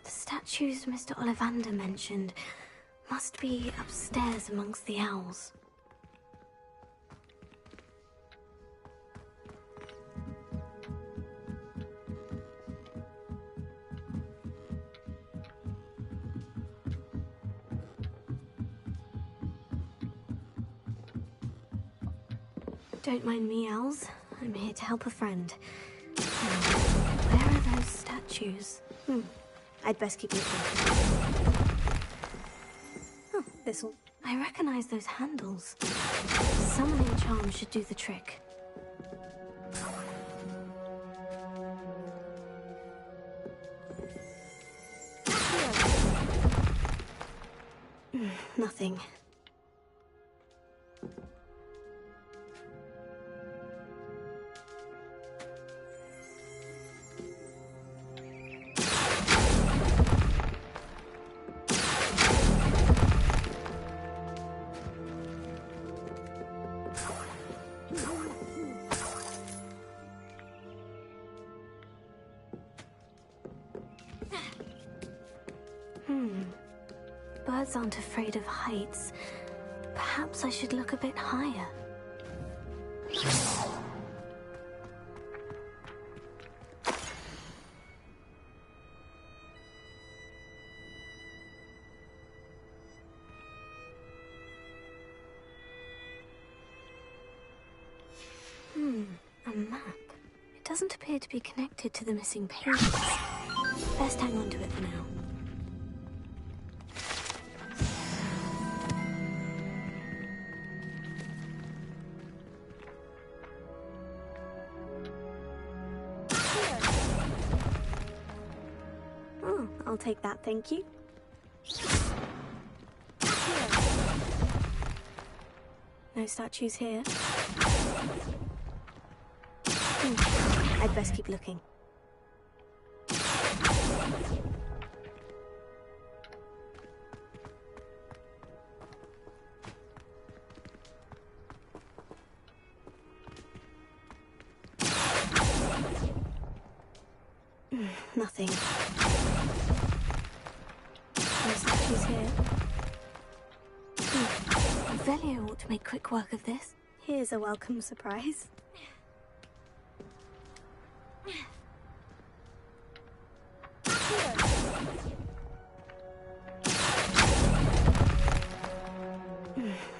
Statues Mr. Ollivander mentioned must be upstairs amongst the owls. Don't mind me, owls. I'm here to help a friend. Where are those statues? I'd best keep looking. Oh, this'll... I recognize those handles. Summoning charm should do the trick. Nothing. Birds aren't afraid of heights. Perhaps I should look a bit higher. A map. It doesn't appear to be connected to the missing pages. Best hang on to it for now. I'll take that, thank you. No statues here. I'd best keep looking. Nothing. No statues here. Velio ought to make quick work of this. Here's a welcome surprise.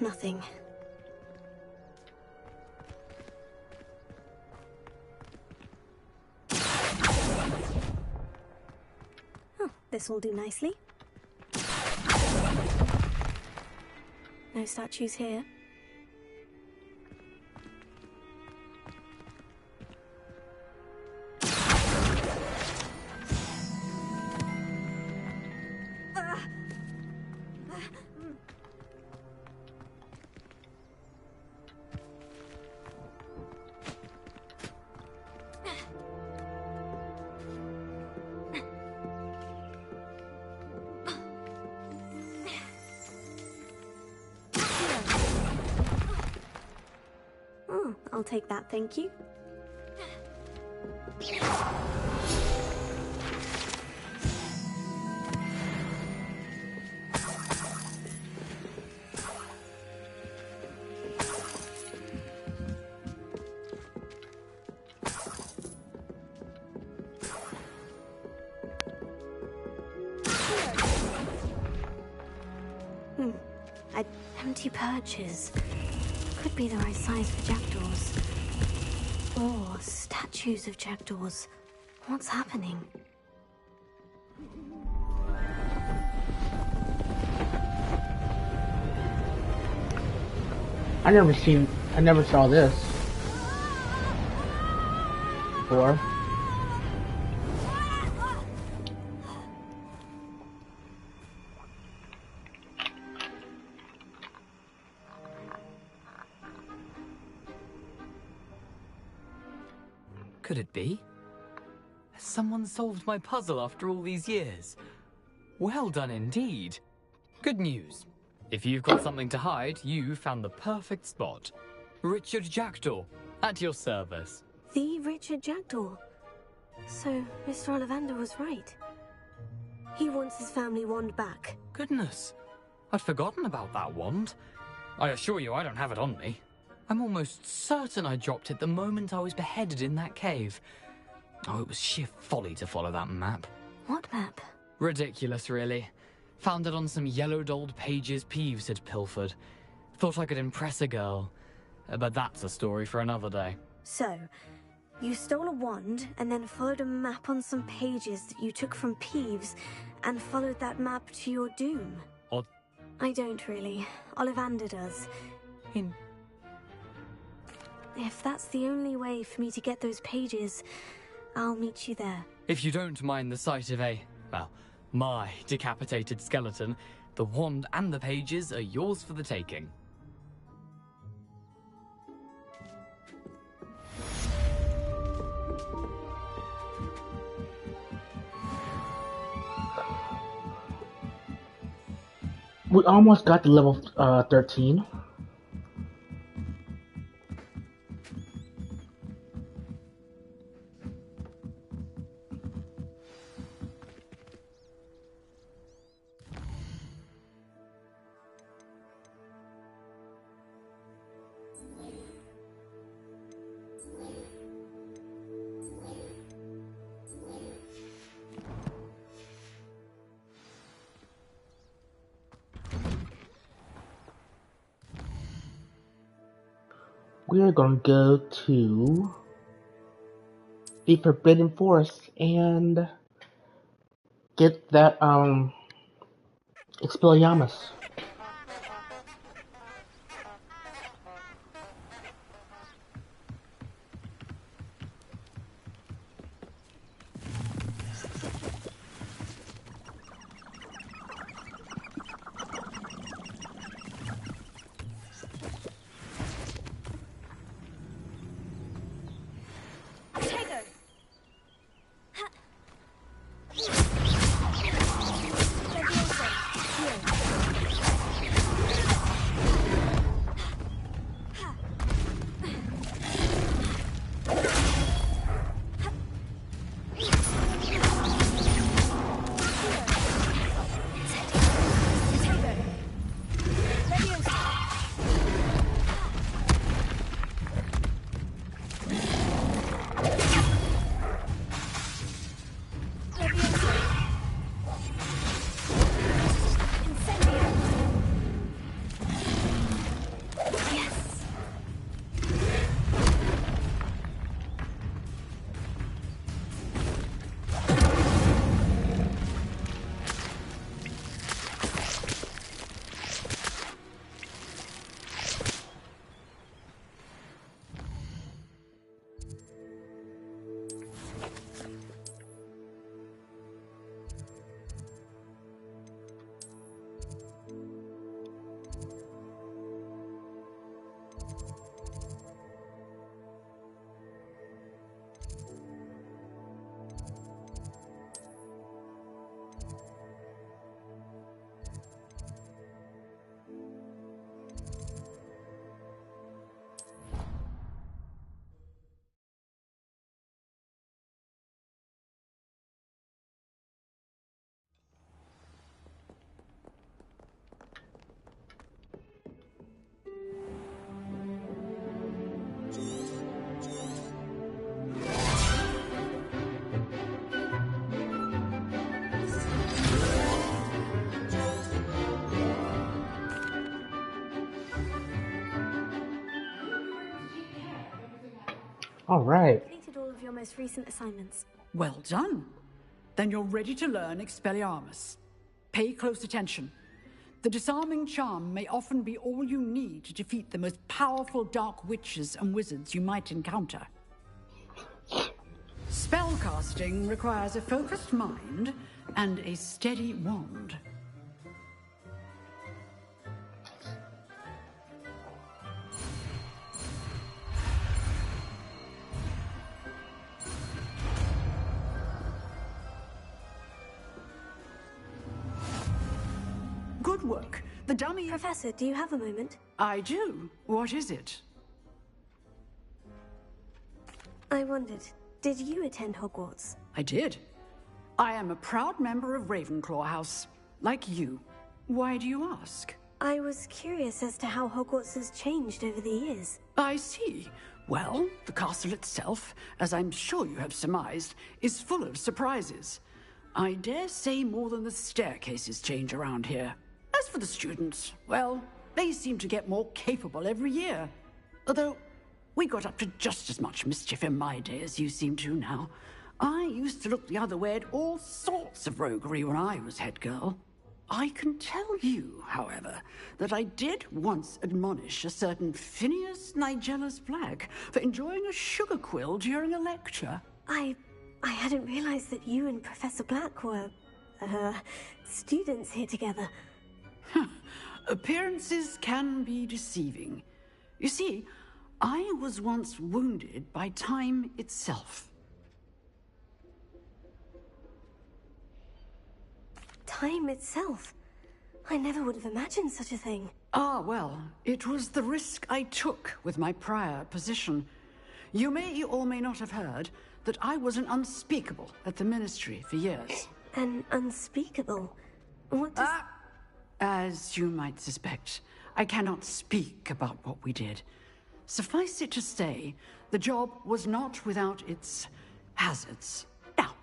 Nothing. Oh, this will do nicely. No statues here. I'll take that, thank you. Empty perches. Could be the right size for jackdaws. Or statues of jackdaws. What's happening? I never saw this before. Could it be? Has someone solved my puzzle after all these years? Well done indeed. Good news. If you've got something to hide, you found the perfect spot. Richard Jackdaw, at your service. The Richard Jackdaw. So, Mr. Ollivander was right. He wants his family wand back. Goodness, I'd forgotten about that wand. I assure you I don't have it on me. I'm almost certain I dropped it the moment I was beheaded in that cave. Oh, it was sheer folly to follow that map. What map? Ridiculous, really. Found it on some yellowed old pages Peeves had pilfered. Thought I could impress a girl. But that's a story for another day. So, you stole a wand and then followed a map on some pages that you took from Peeves and followed that map to your doom. Odd. I don't really. Ollivander does. If that's the only way for me to get those pages, I'll meet you there. If you don't mind the sight of my decapitated skeleton, the wand and the pages are yours for the taking. We almost got to level 13. We're going to go to the Forbidden Forest and get that Expelliarmus. All right. Completed all of your most recent assignments. Well done. Then you're ready to learn Expelliarmus. Pay close attention. The disarming charm may often be all you need to defeat the most powerful dark witches and wizards you might encounter. Spellcasting requires a focused mind and a steady wand. Good work. The dummy... Professor, do you have a moment? I do. What is it? I wondered, did you attend Hogwarts? I did. I am a proud member of Ravenclaw House, like you. Why do you ask? I was curious as to how Hogwarts has changed over the years. I see. Well, the castle itself, as I'm sure you have surmised, is full of surprises. I dare say more than the staircases change around here. As for the students, well, they seem to get more capable every year. Although, we got up to just as much mischief in my day as you seem to now. I used to look the other way at all sorts of roguery when I was head girl. I can tell you, however, that I did once admonish a certain Phineas Nigellus Black for enjoying a sugar quill during a lecture. I hadn't realized that you and Professor Black were, students here together. Appearances can be deceiving. You see, I was once wounded by time itself. Time itself? I never would have imagined such a thing. Ah, well, it was the risk I took with my prior position. You may or may not have heard that I was an unspeakable at the Ministry for years. An unspeakable? What does... As you might suspect, I cannot speak about what we did. Suffice it to say, the job was not without its hazards. Now,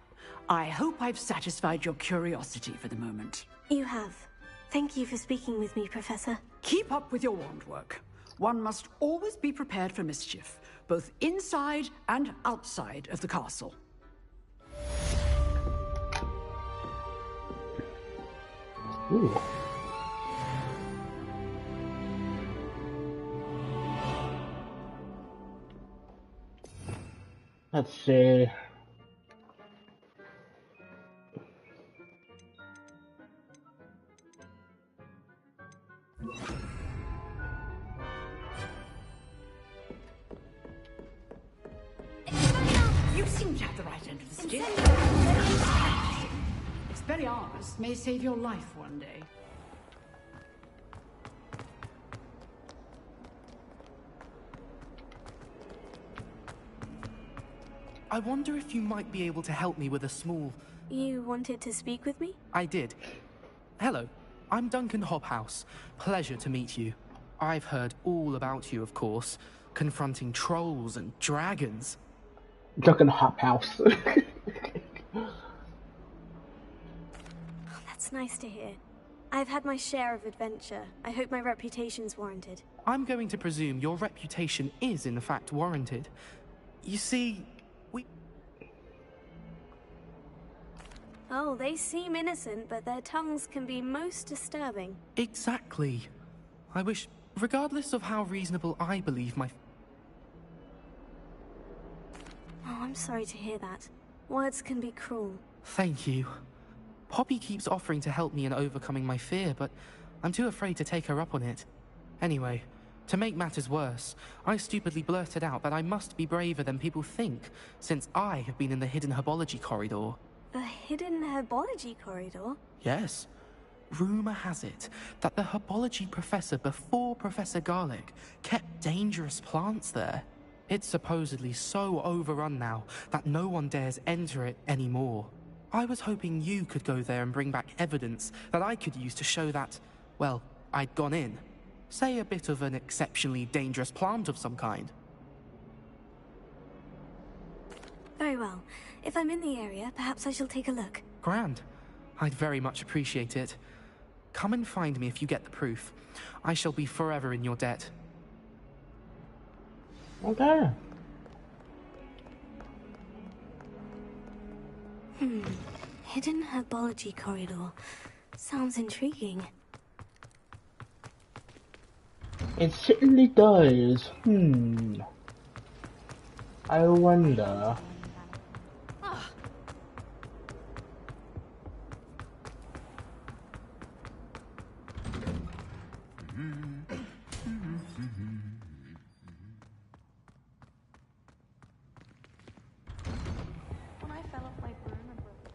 I hope I've satisfied your curiosity for the moment. You have. Thank you for speaking with me, Professor. Keep up with your wand work. One must always be prepared for mischief, both inside and outside of the castle. Ooh. Let's see. You seem to have the right end of the stick. Expelliarmus may save your life one day. I wonder if you might be able to help me with a small... You wanted to speak with me? I did. Hello, I'm Duncan Hobhouse. Pleasure to meet you. I've heard all about you, of course, confronting trolls and dragons. Duncan Hobhouse. That's nice to hear. I've had my share of adventure. I hope my reputation's warranted. I'm going to presume your reputation is in fact warranted. You see, Oh, they seem innocent, but their tongues can be most disturbing. Exactly. I wish, regardless of how reasonable I believe my... Oh, I'm sorry to hear that. Words can be cruel. Thank you. Poppy keeps offering to help me in overcoming my fear, but I'm too afraid to take her up on it. Anyway, to make matters worse, I stupidly blurted out that I must be braver than people think, since I have been in the hidden herbology corridor. A hidden herbology corridor? Yes. Rumor has it that the herbology professor before Professor Garlic kept dangerous plants there. It's supposedly so overrun now that no one dares enter it anymore. I was hoping you could go there and bring back evidence that I could use to show that, well, I'd gone in. Say a bit of an exceptionally dangerous plant of some kind. Very well. If I'm in the area, perhaps I shall take a look. Grand. I'd very much appreciate it. Come and find me if you get the proof. I shall be forever in your debt. Okay. Hidden herbology corridor. Sounds intriguing. It certainly does. I wonder. When I fell off my broom and broke.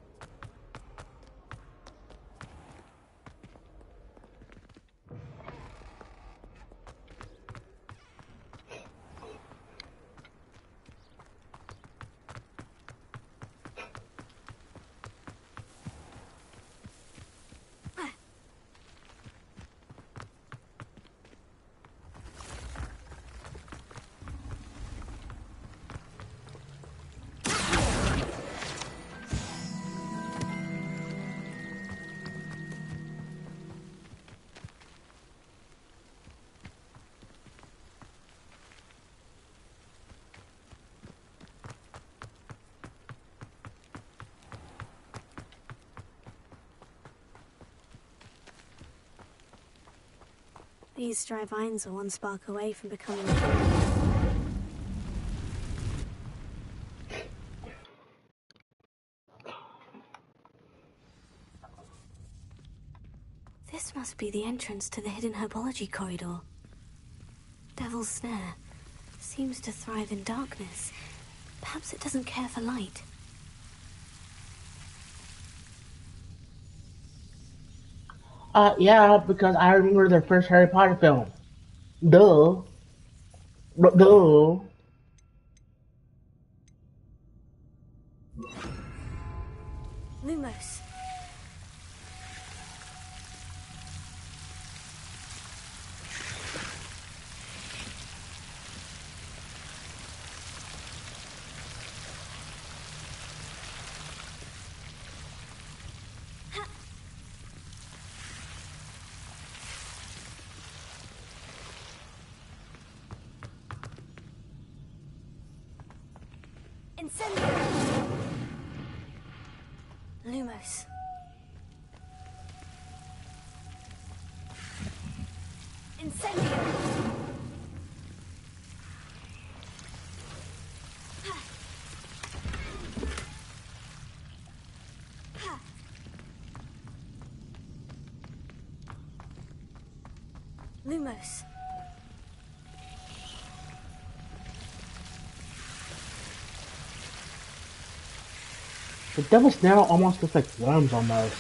These dry vines are one spark away from becoming This must be the entrance to the hidden herbology corridor. Devil's Snare seems to thrive in darkness. Perhaps it doesn't care for light. Yeah, because I remember the first Harry Potter film. Duh. Duh. Lumos. Incendio. Lumos. Incendio. Lumos. The Devil's Snare almost looks like worms almost.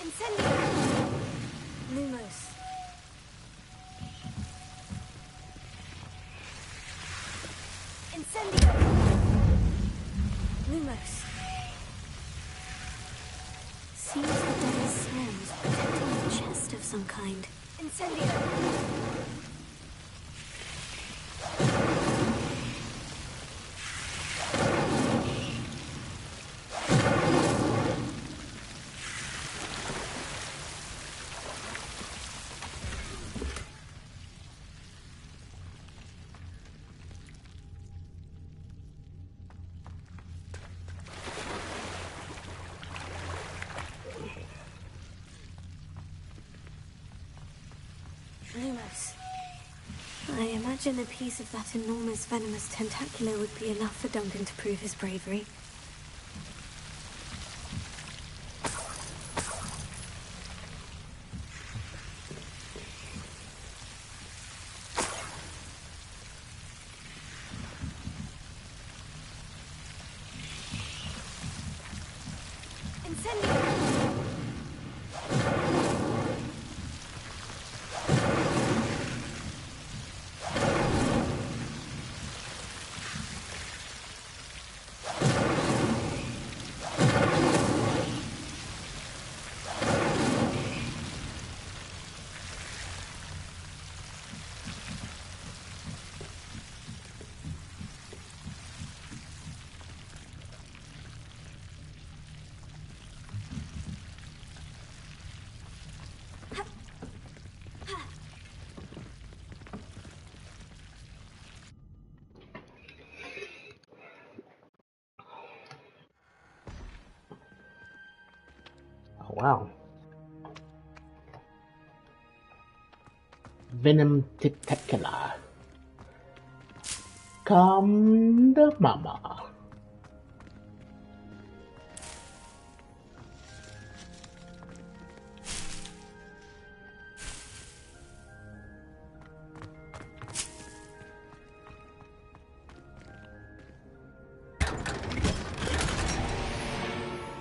Incendio. Lumos. Incendio. Lumos. Seems the Devil's Snare was protecting a chest of some kind. Incendio. Lumos. I imagine a piece of that enormous venomous tentacular would be enough for Duncan to prove his bravery. Incendio! wow. Venom Tentacular. Come the mama.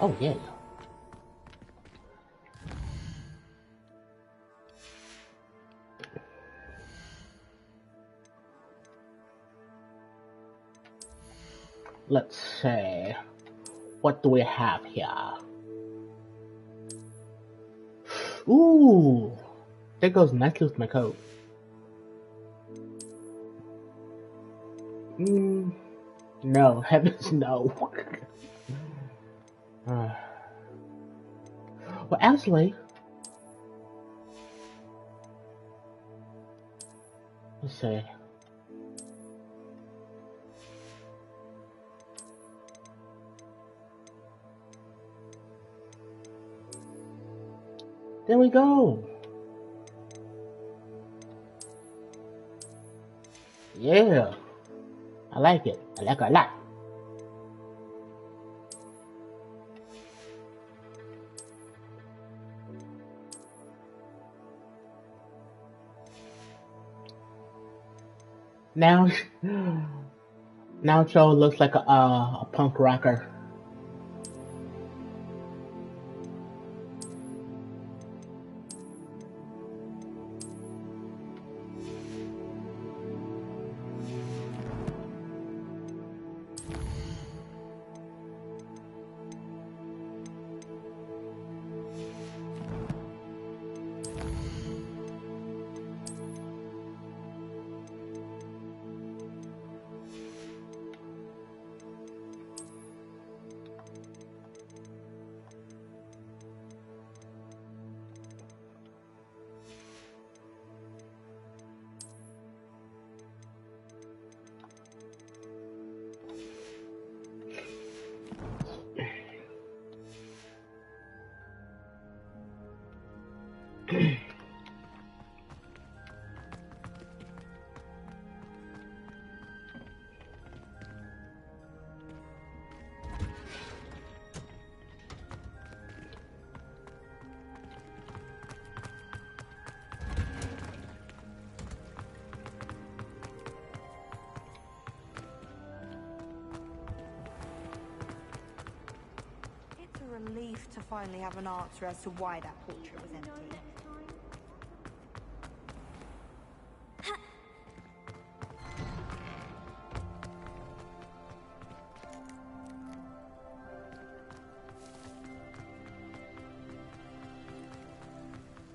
Oh yeah. Let's see. What do we have here? Ooh, there goes nicely with my coat. No, heavens no. Well, actually, let's see. There we go. Yeah, I like it. I like it a lot. Now, now Joe looks like a punk rocker. Relief to finally have an answer as to why that portrait was empty.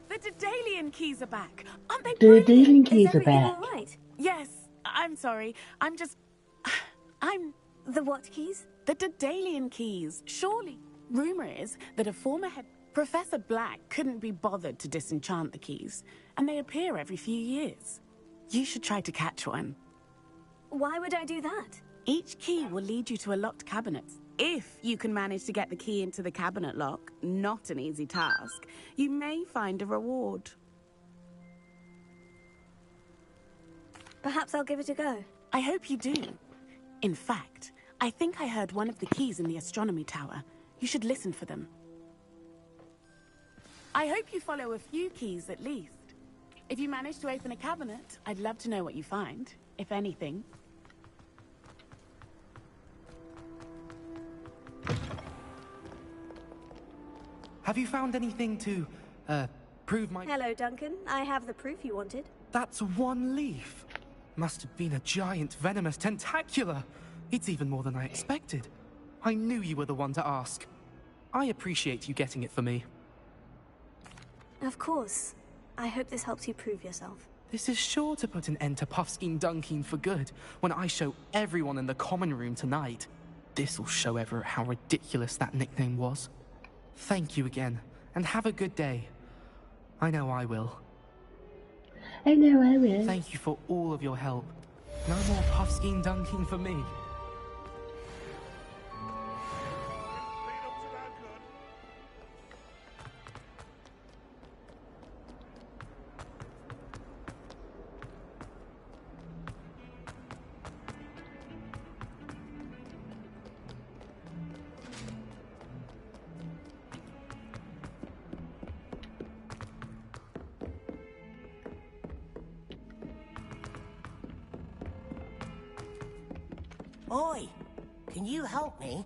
The Daedalian keys are back. Aren't they The brilliant? Daedalian keys Is are everything back. all right? Yes, I'm sorry. I'm... The what keys? The Daedalian keys. Surely. Rumor is that a former head... Professor Black couldn't be bothered to disenchant the keys, and they appear every few years. You should try to catch one. Why would I do that? Each key will lead you to a locked cabinet. If you can manage to get the key into the cabinet lock, not an easy task, you may find a reward. Perhaps I'll give it a go. I hope you do. In fact, I think I heard one of the keys in the astronomy tower. You should listen for them. I hope you follow a few keys at least. If you manage to open a cabinet, I'd love to know what you find, if anything. Have you found anything to, prove my... Hello, Duncan. I have the proof you wanted. That's one leaf. Must have been a giant venomous tentacula. It's even more than I expected. I knew you were the one to ask. I appreciate you getting it for me. Of course. I hope this helps you prove yourself. This is sure to put an end to Puffskein Dunkin for good when I show everyone in the common room tonight. This'll show Everett how ridiculous that nickname was. Thank you again, and have a good day. I know I will. I know I will. Thank you for all of your help. No more Puffskein Dunkin for me. Oi! Can you help me?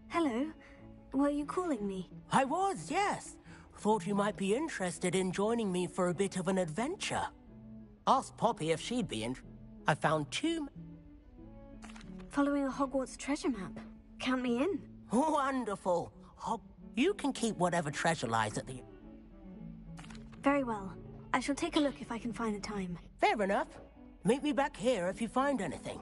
Hello. Were you calling me? I was, yes. Thought you might be interested in joining me for a bit of an adventure. Asked Poppy if she'd be in. I found two... Following a Hogwarts treasure map. Count me in. Wonderful. You can keep whatever treasure lies at the... Very well. I shall take a look if I can find the time. Fair enough. Meet me back here if you find anything.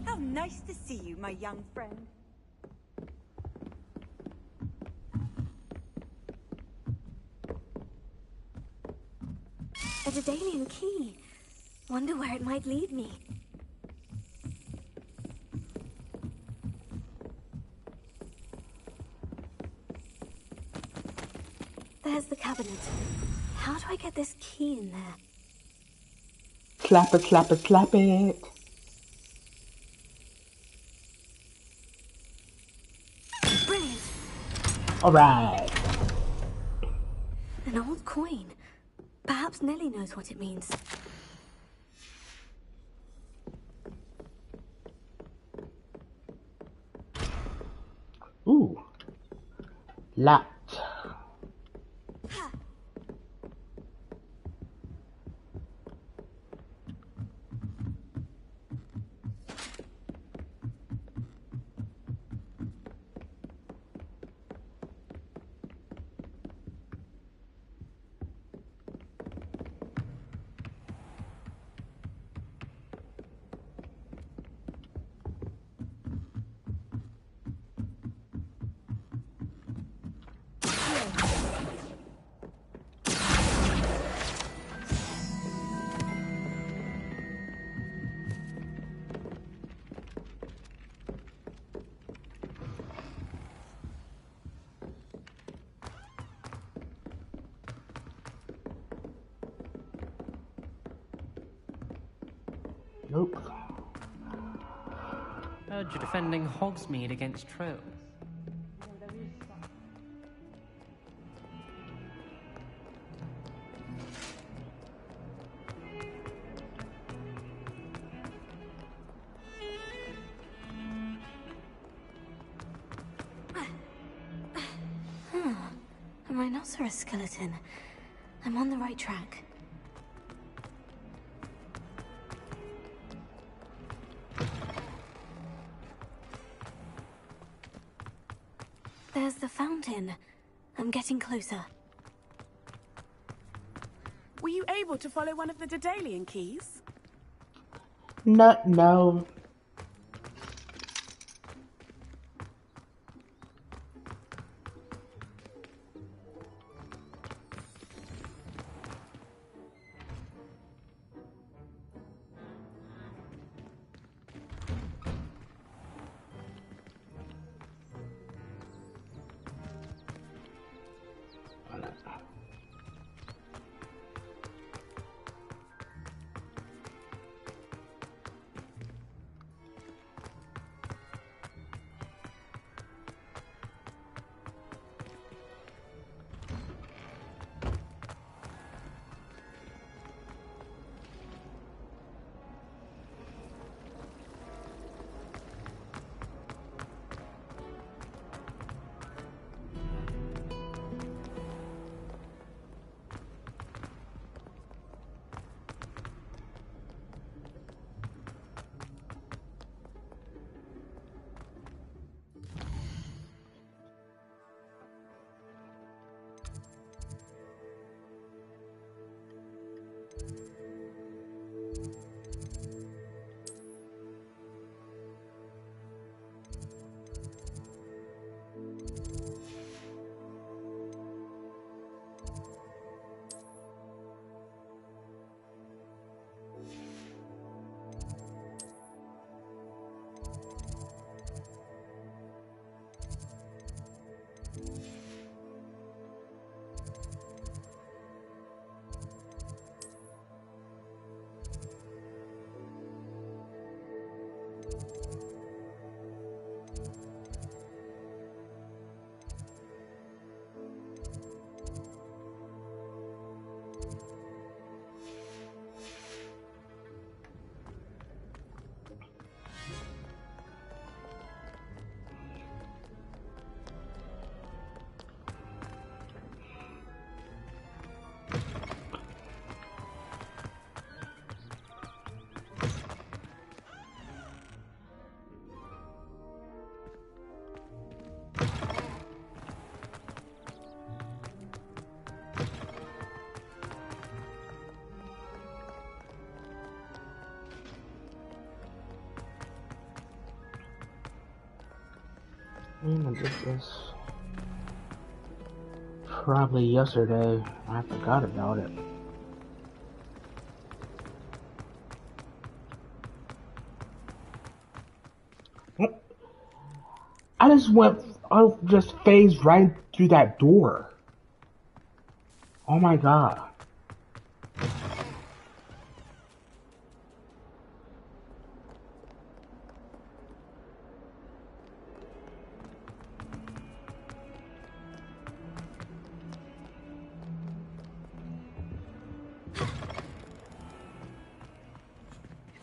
How nice to see you, my young friend. A Daedalian key. Wonder where it might lead me. There's the cabinet. How do I get this key in there? Slap it, slap it, slap it. Brilliant. All right. An old coin. Perhaps Nellie knows what it means. Ooh. Locked. Nope. Heard you're defending Hogsmeade against trolls. A rhinoceros skeleton. I'm on the right track. There's the fountain. I'm getting closer. Were you able to follow one of the Daedalian keys? No. This is probably yesterday. I forgot about it. I just phased right through that door. Oh my god.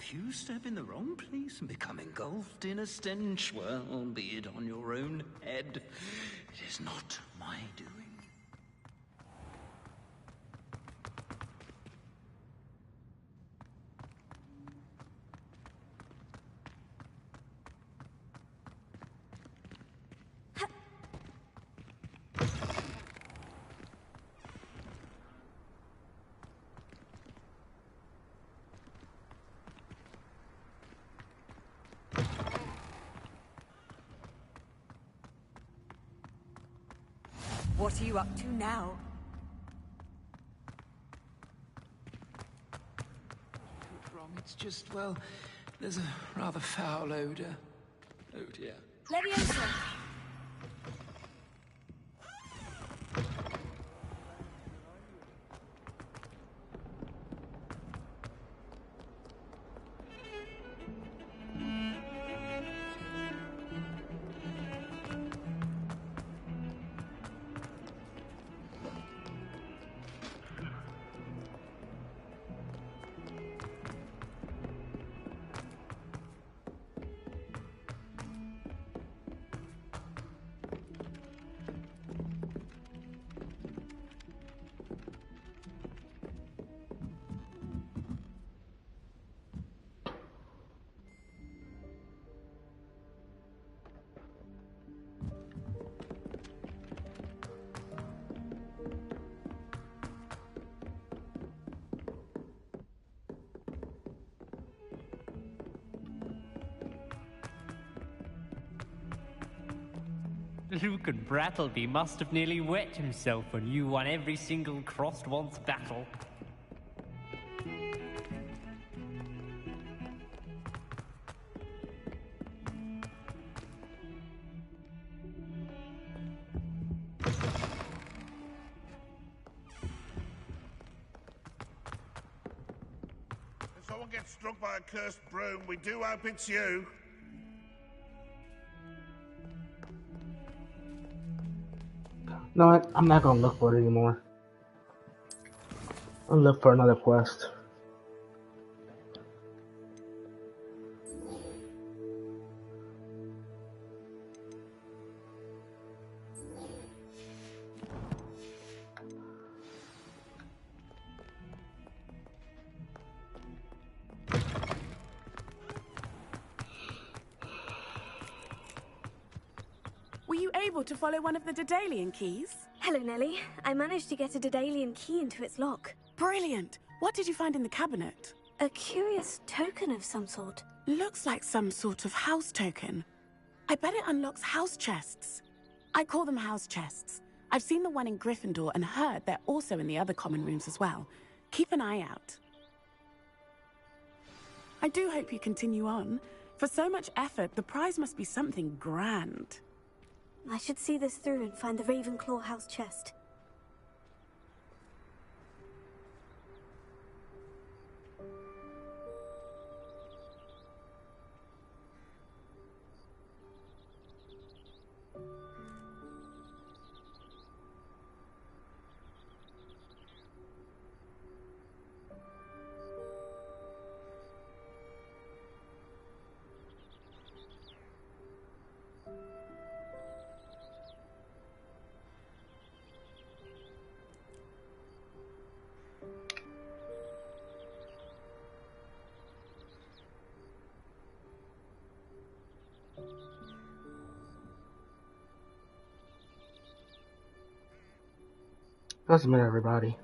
If you step in the wrong place and become engulfed in a stench, well, be it on your own head. It is not my doing. What are you up to now? Wrong, it's just, well, there's a rather foul odor. Oh dear. Leviosa! Luke and Brattleby must have nearly wet himself when you won every single crossed once battle. If someone gets struck by a cursed broom, we do hope it's you. No, I'm not gonna look for it anymore. I'll look for another quest. Were you able to follow one of the Daedalian keys? Hello, Nellie. I managed to get a Daedalian key into its lock. Brilliant! What did you find in the cabinet? A curious token of some sort. Looks like some sort of house token. I bet it unlocks house chests. I call them house chests. I've seen the one in Gryffindor and heard they're also in the other common rooms as well. Keep an eye out. I do hope you continue on. For so much effort, the prize must be something grand. I should see this through and find the Ravenclaw house chest. Just a minute, everybody.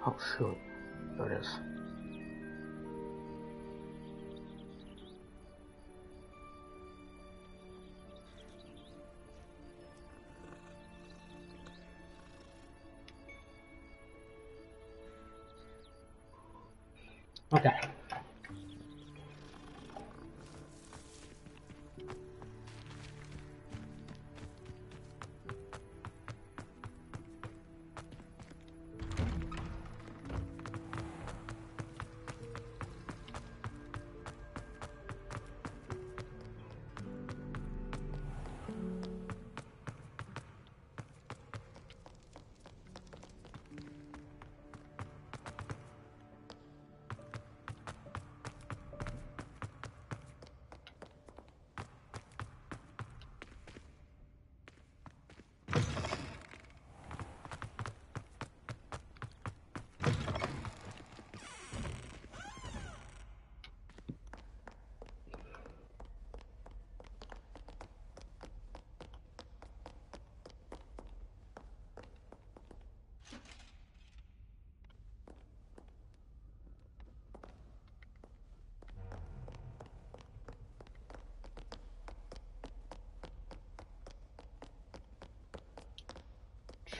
Oh shoot, there it is. Okay.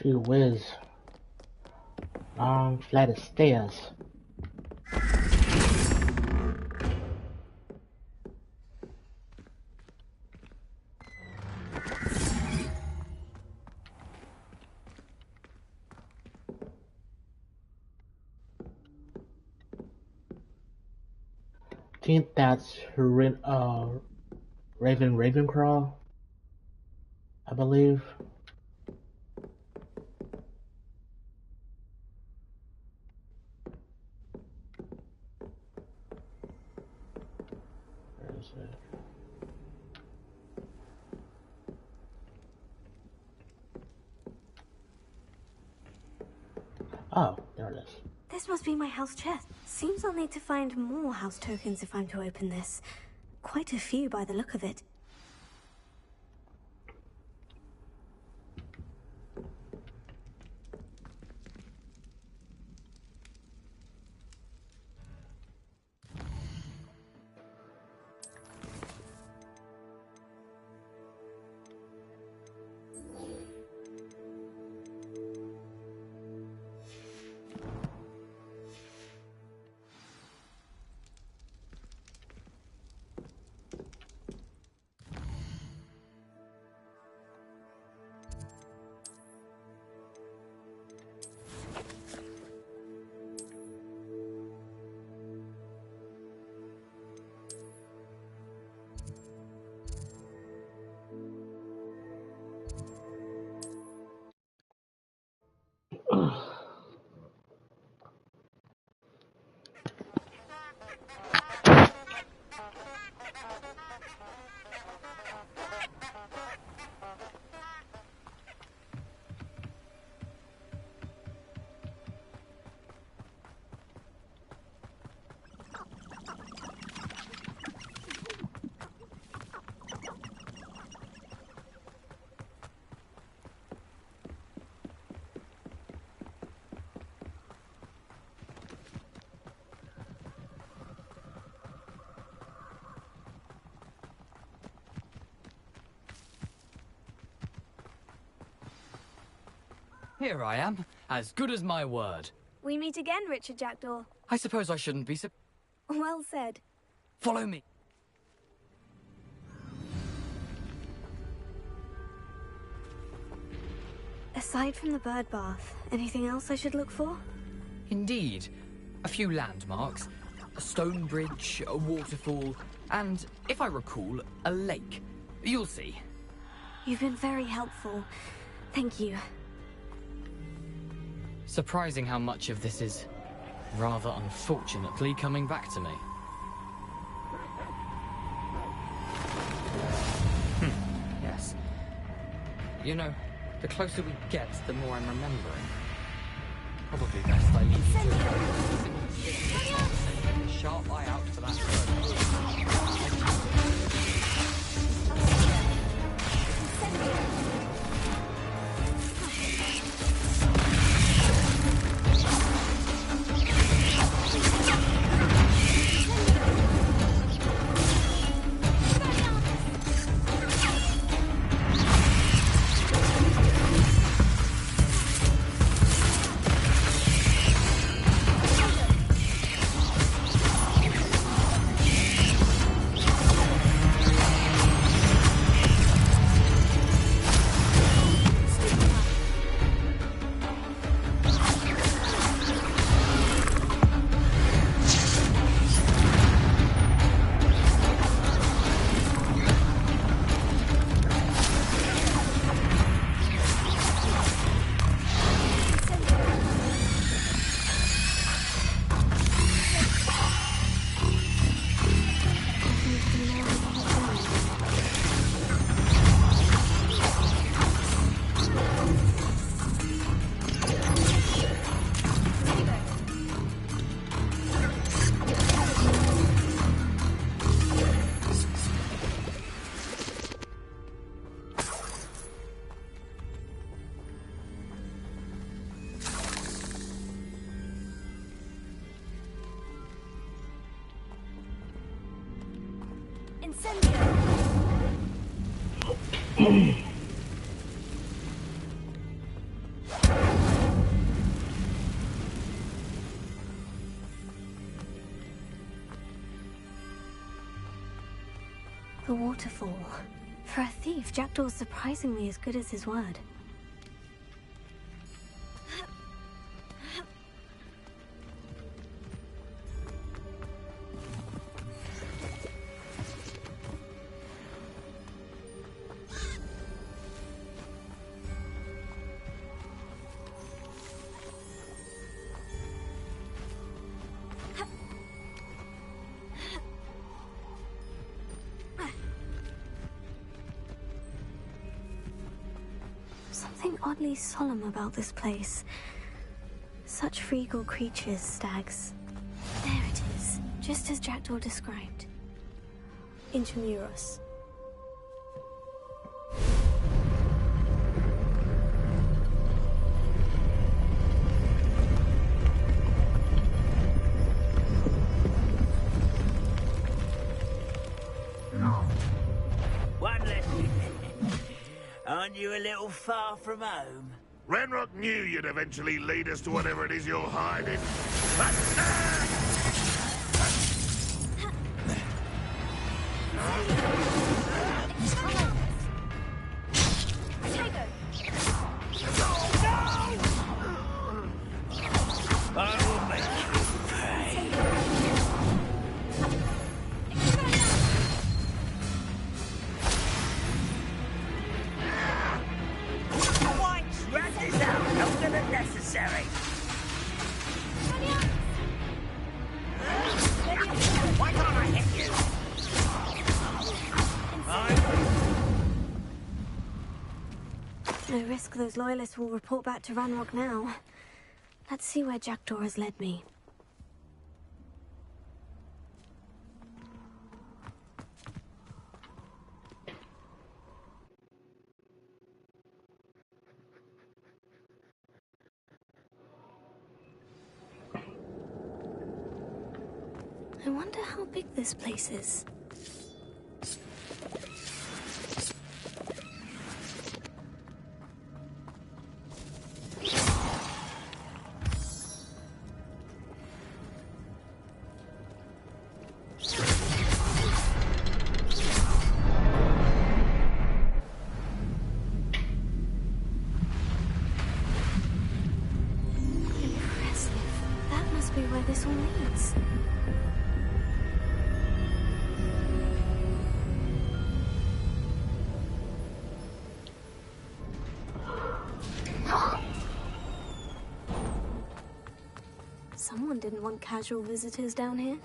Gee whiz. Long flight of stairs. I think that's Ravenclaw, I believe. Where is it? Oh, there it is. This must be my house chest. Seems I'll need to find more house tokens if I'm to open this. Quite a few by the look of it. Here I am, as good as my word. We meet again, Richard Jackdaw. I suppose I shouldn't be Well said. Follow me. Aside from the bird bath, anything else I should look for? Indeed. A few landmarks, a stone bridge, a waterfall, and, if I recall, a lake. You'll see. You've been very helpful. Thank you. Surprising how much of this is, rather unfortunately, coming back to me. Yes. You know, the closer we get, the more I'm remembering. Probably best I leave you to it. A sharp eye out for that bird. The waterfall. For a thief, Jackdaw's surprisingly as good as his word. Something oddly solemn about this place. Such regal creatures, stags. There it is, just as Jackdaw described. Intramuros. One less. Aren't you a little far from home? Ranrock knew you'd eventually lead us to whatever it is you're hiding. I will make you pay. Rat this out longer than necessary. Why can't I hit you? No risk those loyalists will report back to Ranrock now. Let's see where Jackdaw has led me. I wonder how big this place is. Impressive. That must be where this all leads. Someone didn't want casual visitors down here.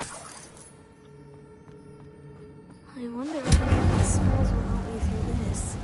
I wonder if any of the smells will help me through this.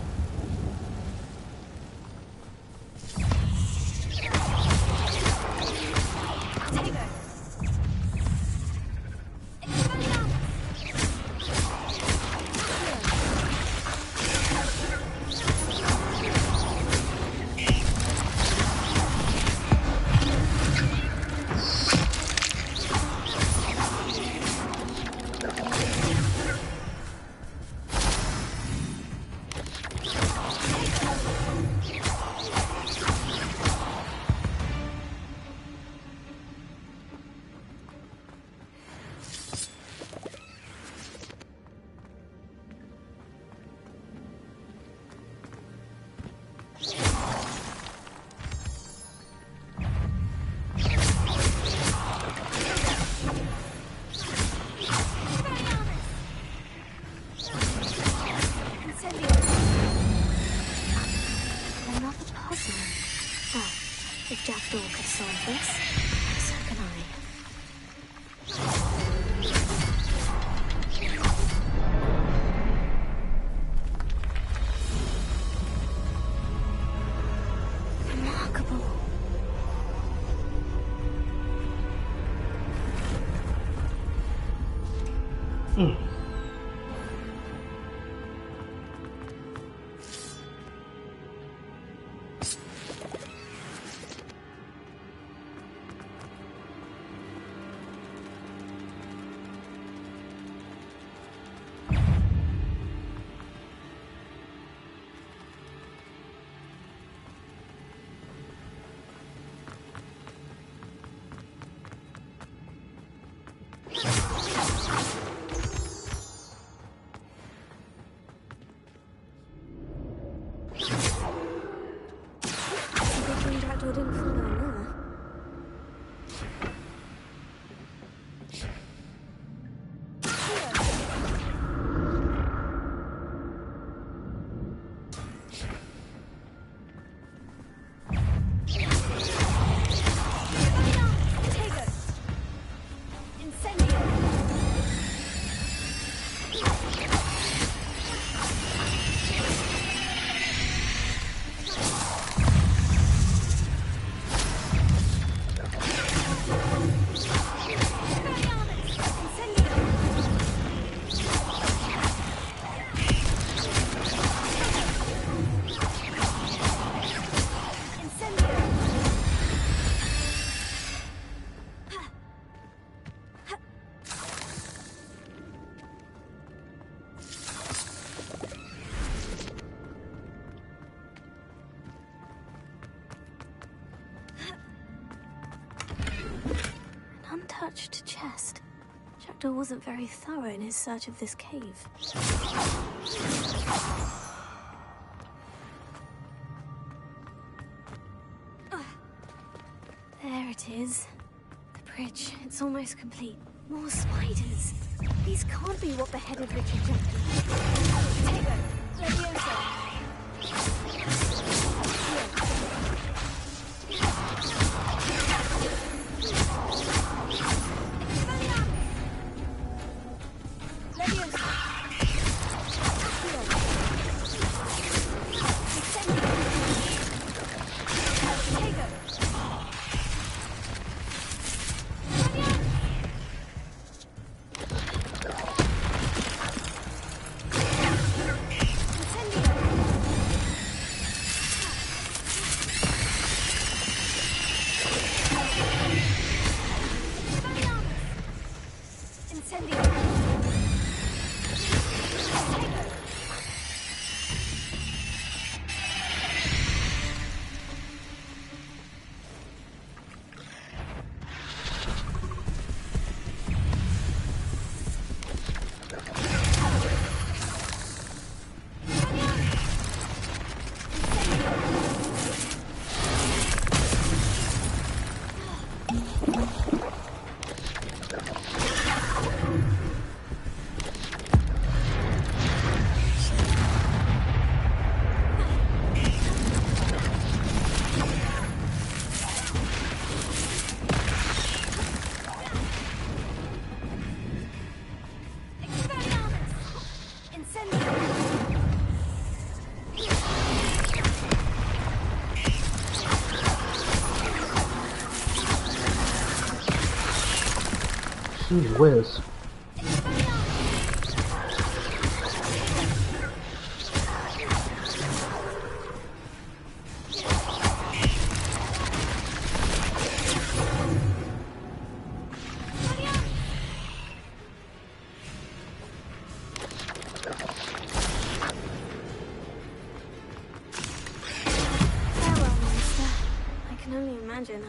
If Jackdaw could solve this, so can I. Remarkable. sure didn't fall down there. Untouched chest. Jackdaw wasn't very thorough in his search of this cave. There it is. The bridge. It's almost complete. More spiders. These can't be what beheaded Richard Jackdaw. Taylor, Leviosa. Gee whiz.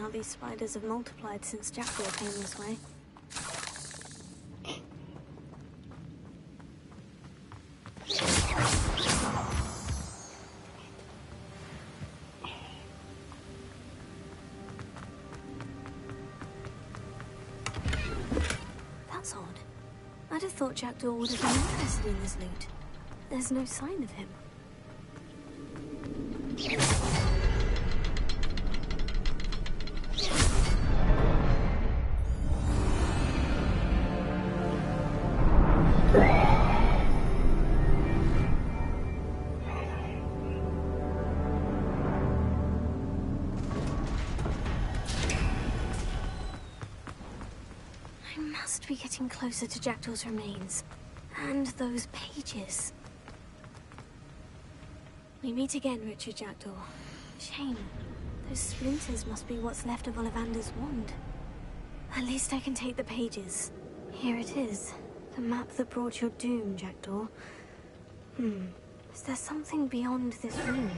How these spiders have multiplied since Jackdaw came this way. That's odd. I'd have thought Jackdaw would have been interested in this loot. There's no sign of him. Be getting closer to Jackdaw's remains. And those pages. We meet again, Richard Jackdaw. Shame. Those splinters must be what's left of Ollivander's wand. At least I can take the pages. Here it is. The map that brought your doom, Jackdaw. Is there something beyond this room?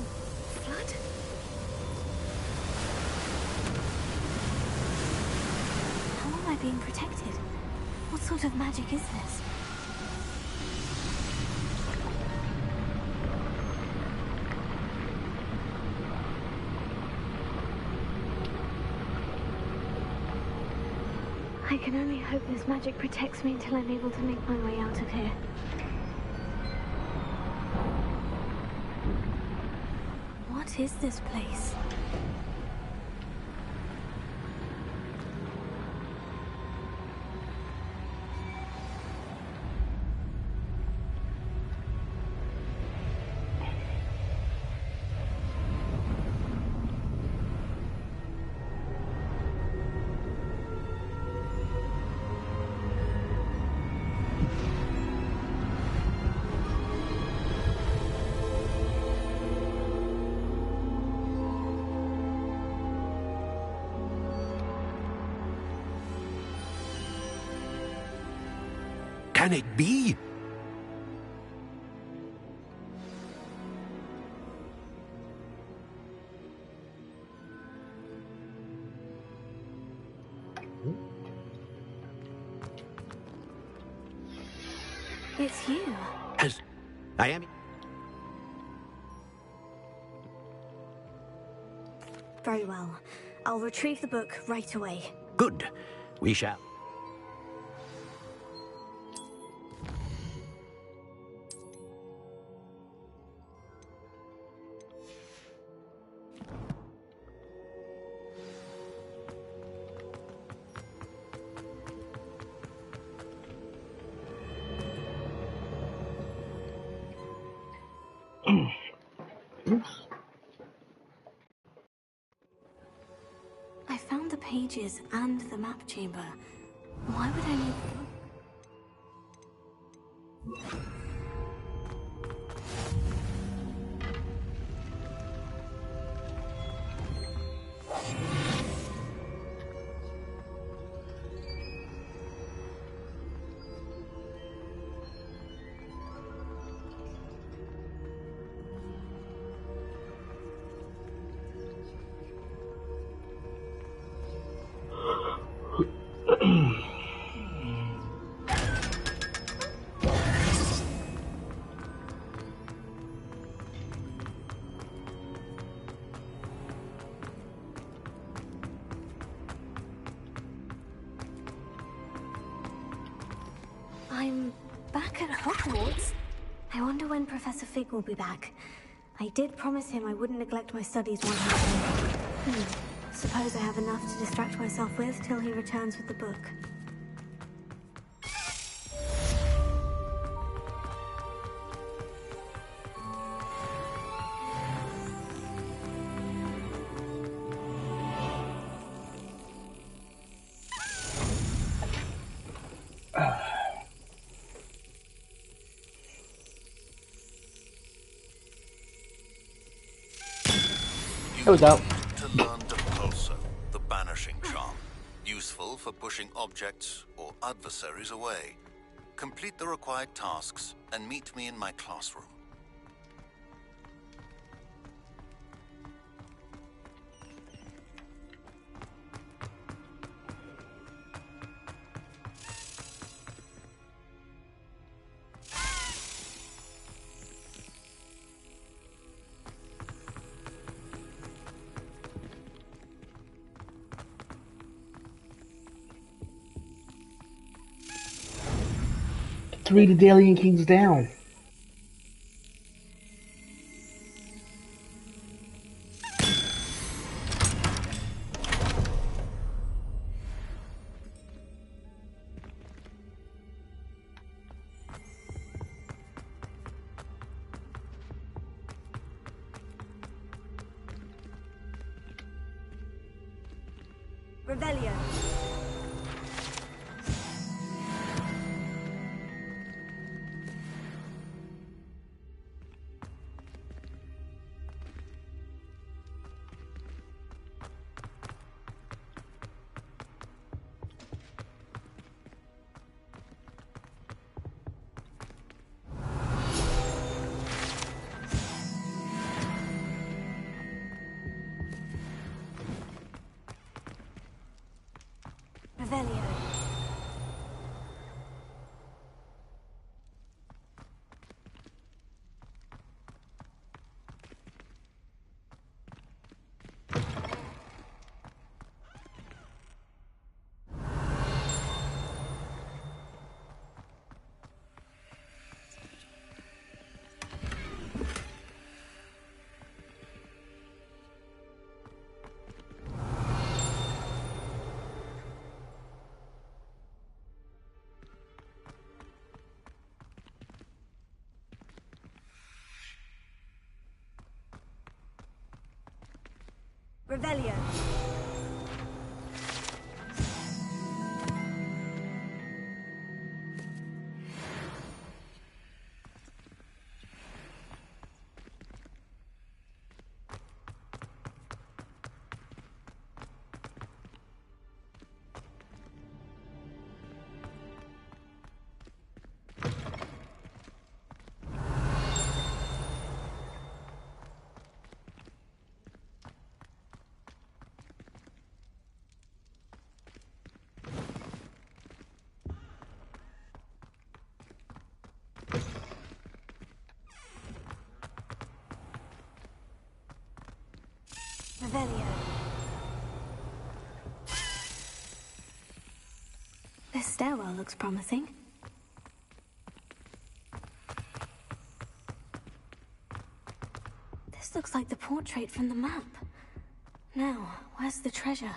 a flood? How am I being protected? What sort of magic is this? I can only hope this magic protects me until I'm able to make my way out of here. What is this place? Can it be? It's you. I am. Very well. I'll retrieve the book right away. Good. We shall. I found the pages and the map chamber. Why would I need the book? I'm back at Hogwarts. I wonder when Professor Fig will be back. I did promise him I wouldn't neglect my studies one day. Suppose I have enough to distract myself with till he returns with the book. Here we go. To learn Depulso, the banishing charm. Useful for pushing objects or adversaries away. Complete the required tasks and meet me in my classroom. Three Dedalian Kings down. Revelio. Revelio. Revelio. Revelio. This stairwell looks promising. This looks like the portrait from the map. Now, where's the treasure?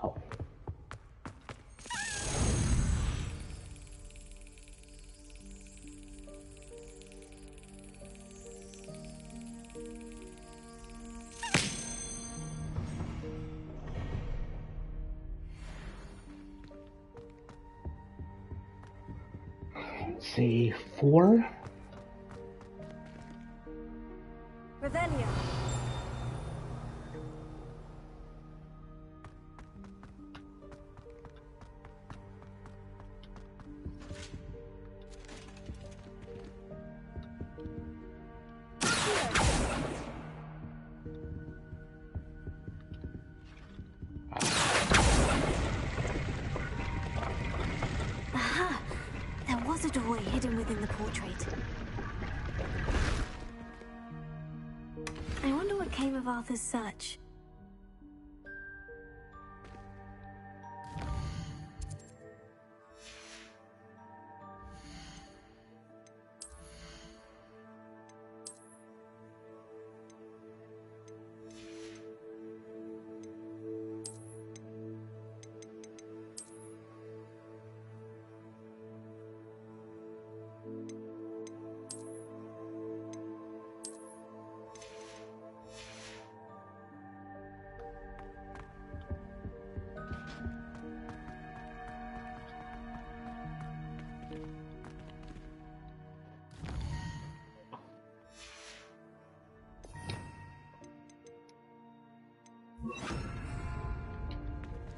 Oh. Let's see, 4. Revelio. Aha! There was a doorway hidden within the portrait. I wonder what came of Arthur's search.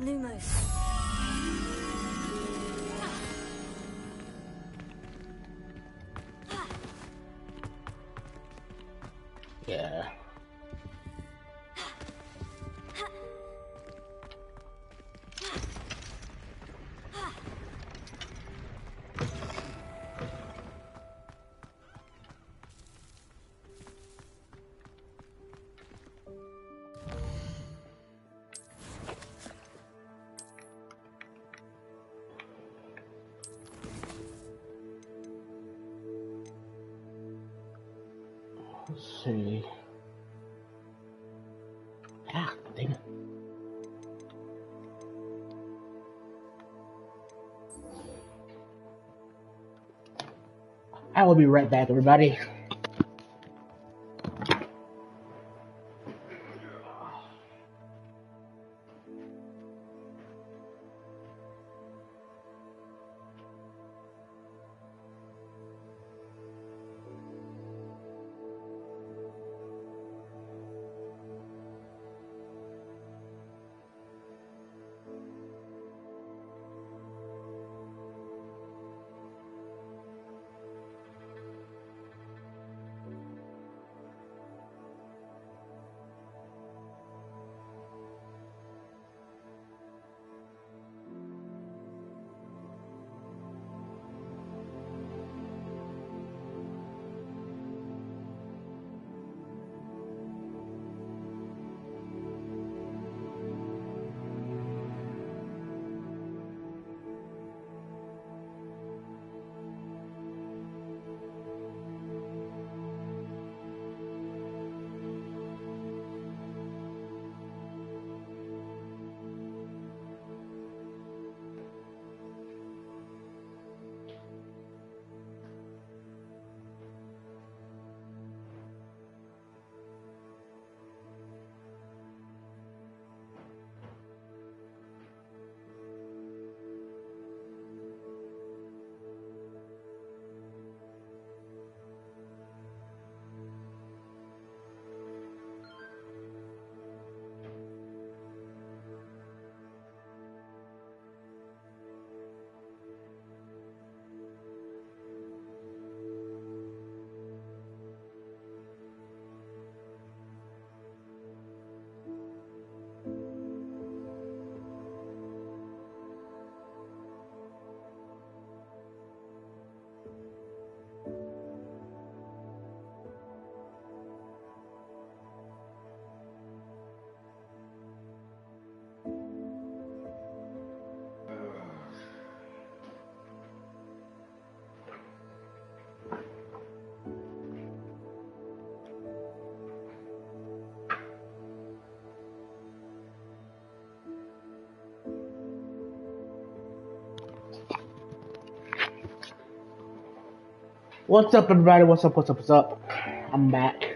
Lumos. Yeah. Let's see. Ah, dang it. I will be right back, everybody. What's up, everybody? What's up? What's up? What's up? I'm back.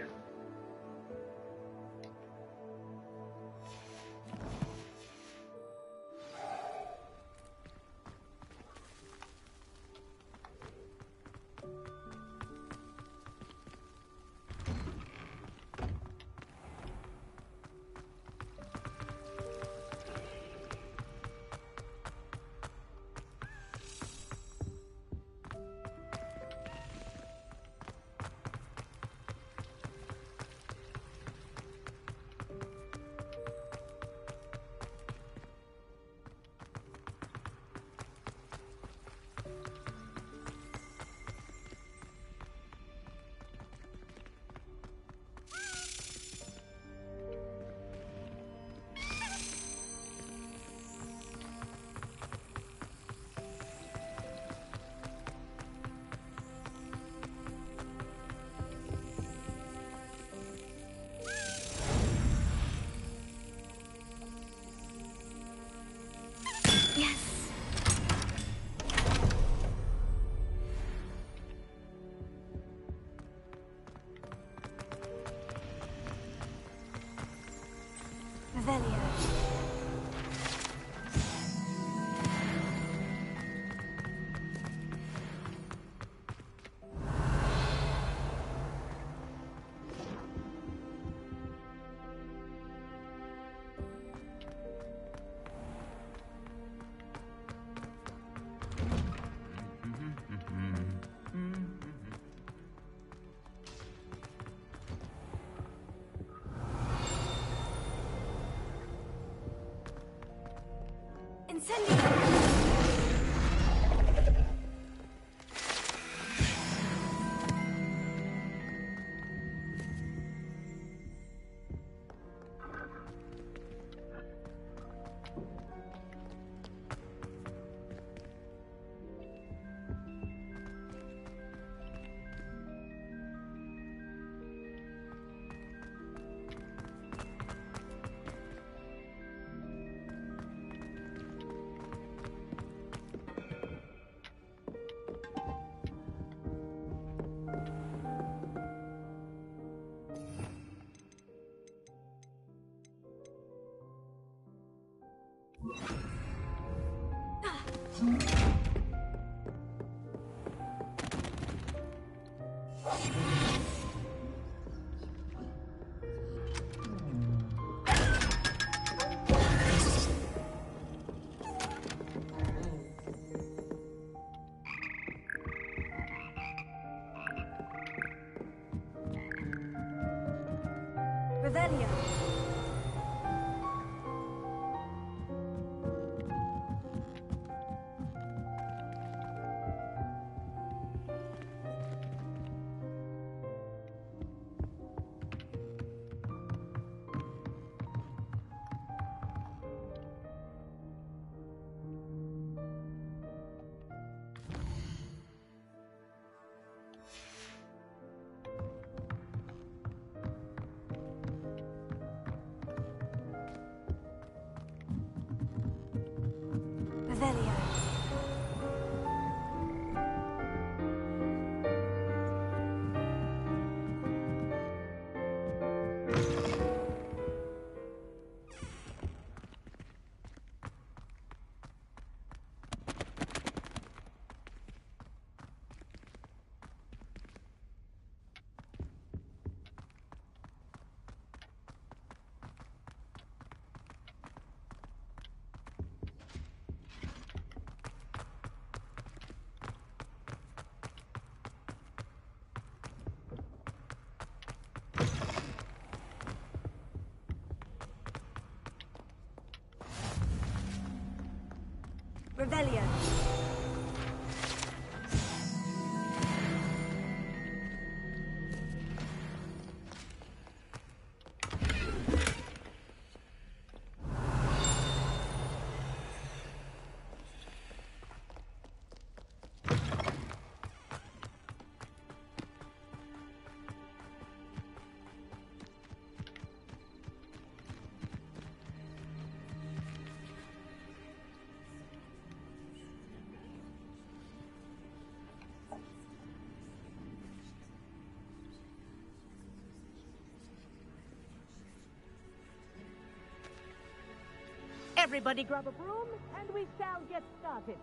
Revelio. Revelio. Revelio. Everybody grab a broom, and we shall get started.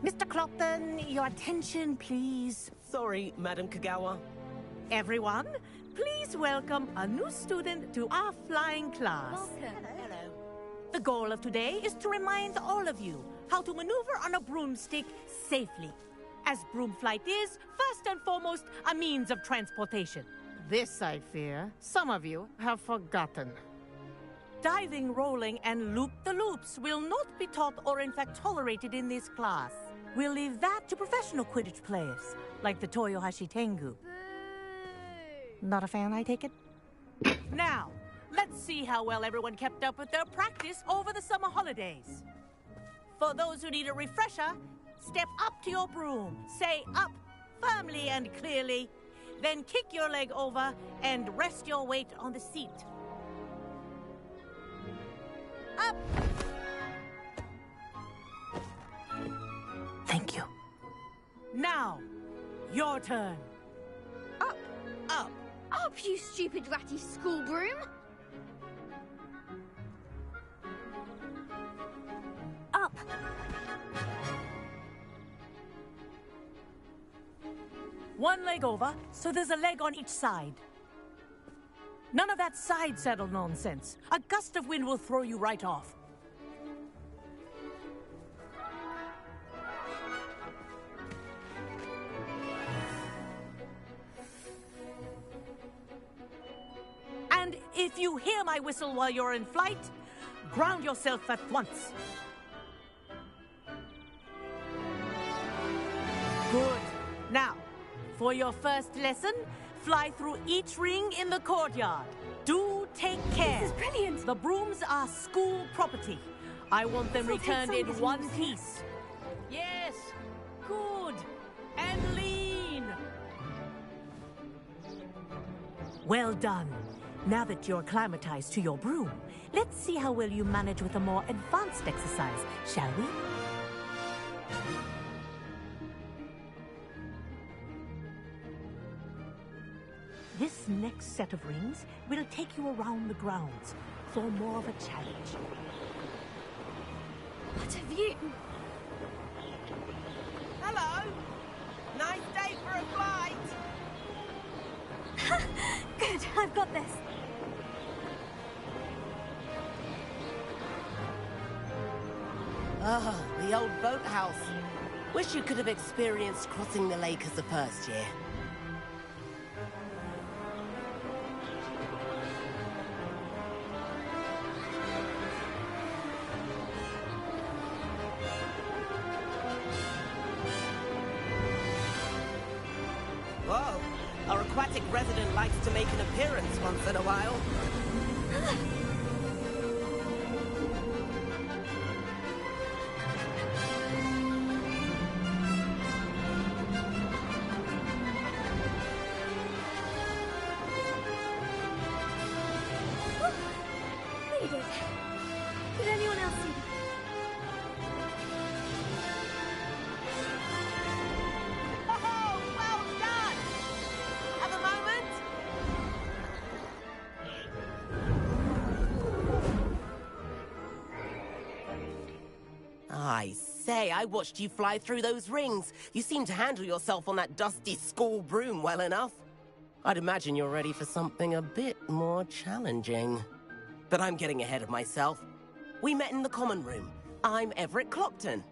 Mr. Clopton, your attention, please. Sorry, Madam Kagawa. Everyone, please welcome a new student to our flying class. Welcome. Hello. The goal of today is to remind all of you how to maneuver on a broomstick safely, as broom flight is, first and foremost, a means of transportation. This, I fear, some of you have forgotten. Diving, rolling, and loop-the-loops will not be taught or in fact tolerated in this class. We'll leave that to professional Quidditch players, like the Toyohashi Tengu. Not a fan, I take it? Now, let's see how well everyone kept up with their practice over the summer holidays. For those who need a refresher, step up to your broom, say up firmly and clearly, then kick your leg over and rest your weight on the seat. Up! Thank you. Now, your turn. Up! Up! Up, you stupid ratty school broom! Up! One leg over, so there's a leg on each side. None of that side saddle nonsense. A gust of wind will throw you right off. And if you hear my whistle while you're in flight, ground yourself at once. Good. Now, for your first lesson, fly through each ring in the courtyard. Do take care. This is brilliant. The brooms are school property. I want them returned in one piece. Yes. Good. And lean. Well done. Now that you're acclimatized to your broom, let's see how well you manage with a more advanced exercise, shall we? This next set of rings will take you around the grounds. for more of a challenge. What have you... Hello! Nice day for a flight! Good, I've got this. Oh, the old boathouse. Wish you could have experienced crossing the lake as the first year. Whoa, our aquatic resident likes to make an appearance once in a while. They did. Did anyone else see that? Oh, well done! Have a moment? I say, I watched you fly through those rings. You seem to handle yourself on that dusty school broom well enough. I'd imagine you're ready for something a bit more challenging. But I'm getting ahead of myself. We met in the common room. I'm Everett Clopton.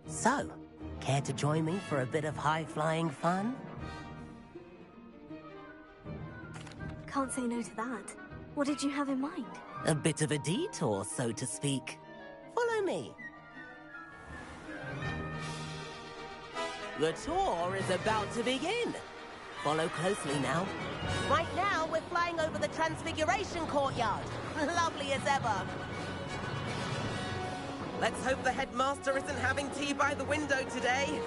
So, care to join me for a bit of high-flying fun? Can't say no to that. What did you have in mind? A bit of a detour, so to speak. Follow me. The tour is about to begin. Follow closely now. Right now, we're flying over the Transfiguration Courtyard. Lovely as ever. Let's hope the headmaster isn't having tea by the window today.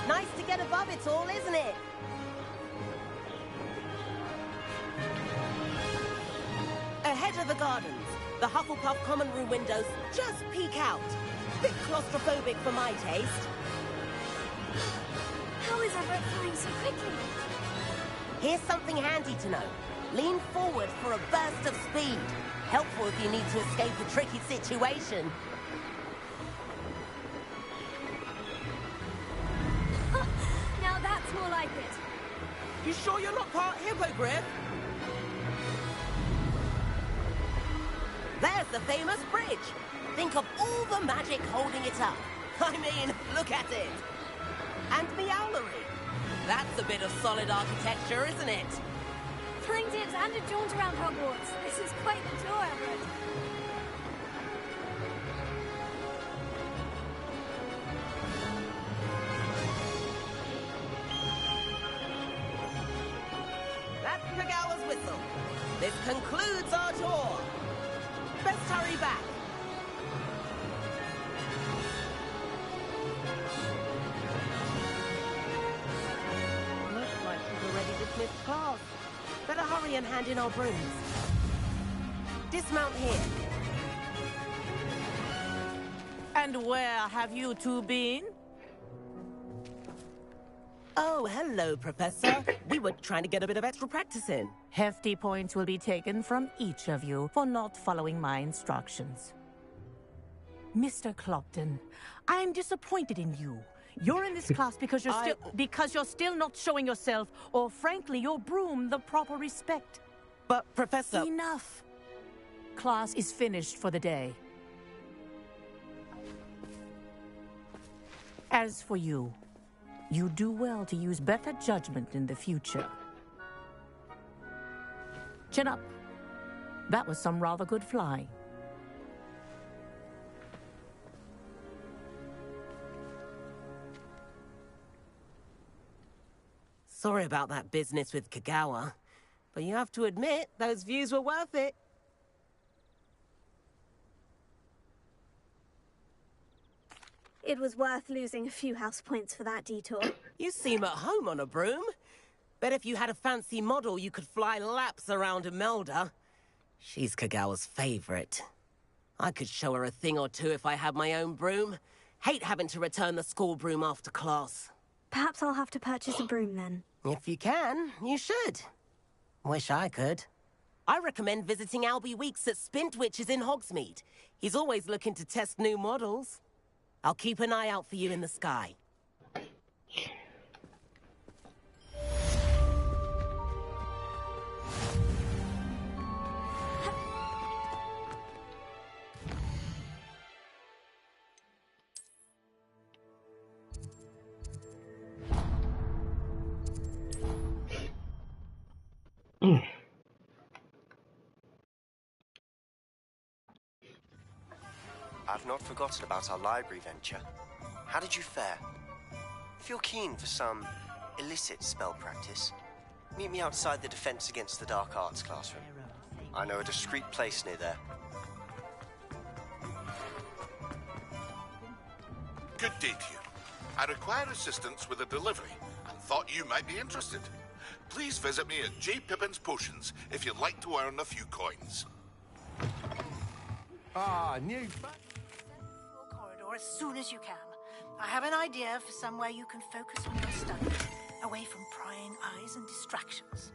Nice to get above it all, isn't it? Ahead of the gardens, the Hufflepuff common room windows just peek out. Bit claustrophobic for my taste. How is Everett flying so quickly? Here's something handy to know. Lean forward for a burst of speed. Helpful if you need to escape a tricky situation. Now that's more like it. You sure you're not part hippogriff? There's the famous bridge. Think of all the magic holding it up. I mean, look at it. And Meowlery. That's a bit of solid architecture, isn't it? Flying dips and a jaunt around Hogwarts. This is quite the tour, Everett. That's Kagawa's whistle. This concludes our tour. Best hurry back. Looks like she's already dismissed class. Better hurry and hand in our brooms. Dismount here. And where have you two been? Oh, hello, Professor. We were trying to get a bit of extra practice in. Hefty points will be taken from each of you for not following my instructions. Mr. Clopton, I am disappointed in you. You're in this class because you're still not showing yourself, or frankly, your broom the proper respect. But, Professor... Enough. Class is finished for the day. As for you, you do well to use better judgment in the future. Chin up. That was some rather good flying. Sorry about that business with Kagawa, but you have to admit, those views were worth it. It was worth losing a few house points for that detour. You seem at home on a broom. Bet if you had a fancy model, you could fly laps around Imelda. She's Kagawa's favorite. I could show her a thing or two if I had my own broom. Hate having to return the school broom after class. Perhaps I'll have to purchase a broom then. If you can, you should. Wish I could. I recommend visiting Albie Weeks at Spintwitches in Hogsmeade. He's always looking to test new models. I'll keep an eye out for you in the sky. I've not forgotten about our library venture. How did you fare? If you're keen for some illicit spell practice, meet me outside the Defense Against the Dark Arts classroom. I know a discreet place near there. Good day to you. I require assistance with a delivery and thought you might be interested. Please visit me at J. Pippin's Potions if you'd like to earn a few coins. New corridor as soon as you can. I have an idea for somewhere you can focus on your studies, away from prying eyes and distractions.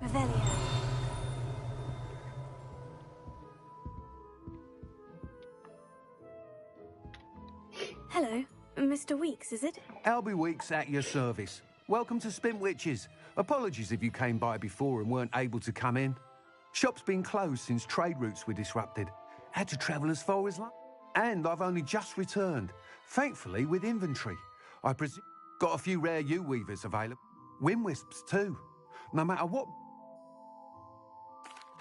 Revelio. Hello, Mr. Weeks, is it? Albie Weeks at your service. Welcome to Spintwitches. Apologies if you came by before and weren't able to come in. Shop's been closed since trade routes were disrupted. Had to travel as far as London. And I've only just returned, thankfully with inventory. I presume got a few rare U-weavers available. Wind-wisps too. No matter what...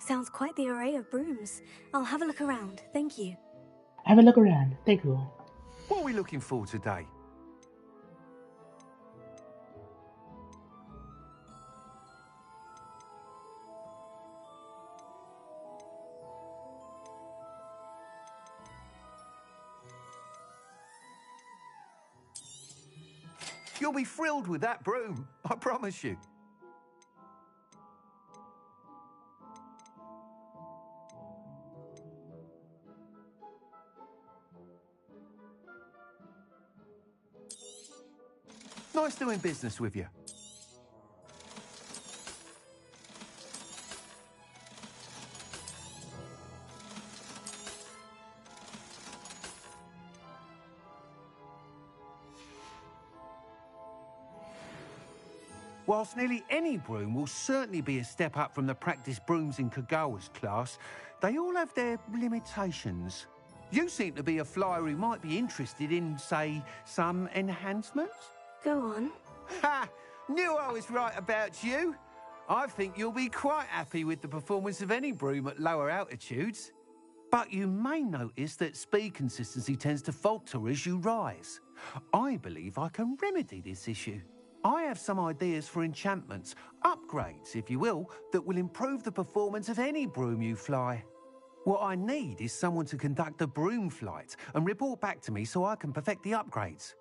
Sounds quite the array of brooms. I'll have a look around, thank you. Have a look around, thank you. What are we looking for today? You'll be thrilled with that broom, I promise you. Nice doing business with you. Whilst nearly any broom will certainly be a step up from the practice brooms in Kagawa's class, they all have their limitations. You seem to be a flyer who might be interested in, say, some enhancements? Go on. Ha! Knew I was right about you. I think you'll be quite happy with the performance of any broom at lower altitudes. But you may notice that speed consistency tends to falter as you rise. I believe I can remedy this issue. I have some ideas for enchantments, upgrades, if you will, that will improve the performance of any broom you fly. What I need is someone to conduct a broom flight and report back to me so I can perfect the upgrades.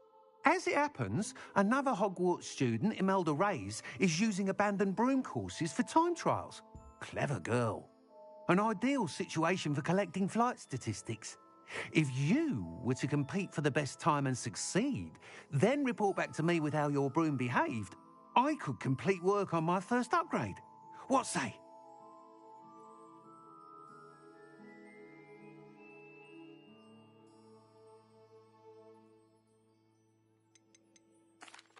As it happens, another Hogwarts student, Imelda Reyes, is using abandoned broom courses for time trials. Clever girl. An ideal situation for collecting flight statistics. If you were to compete for the best time and succeed, then report back to me with how your broom behaved, I could complete work on my first upgrade. What say?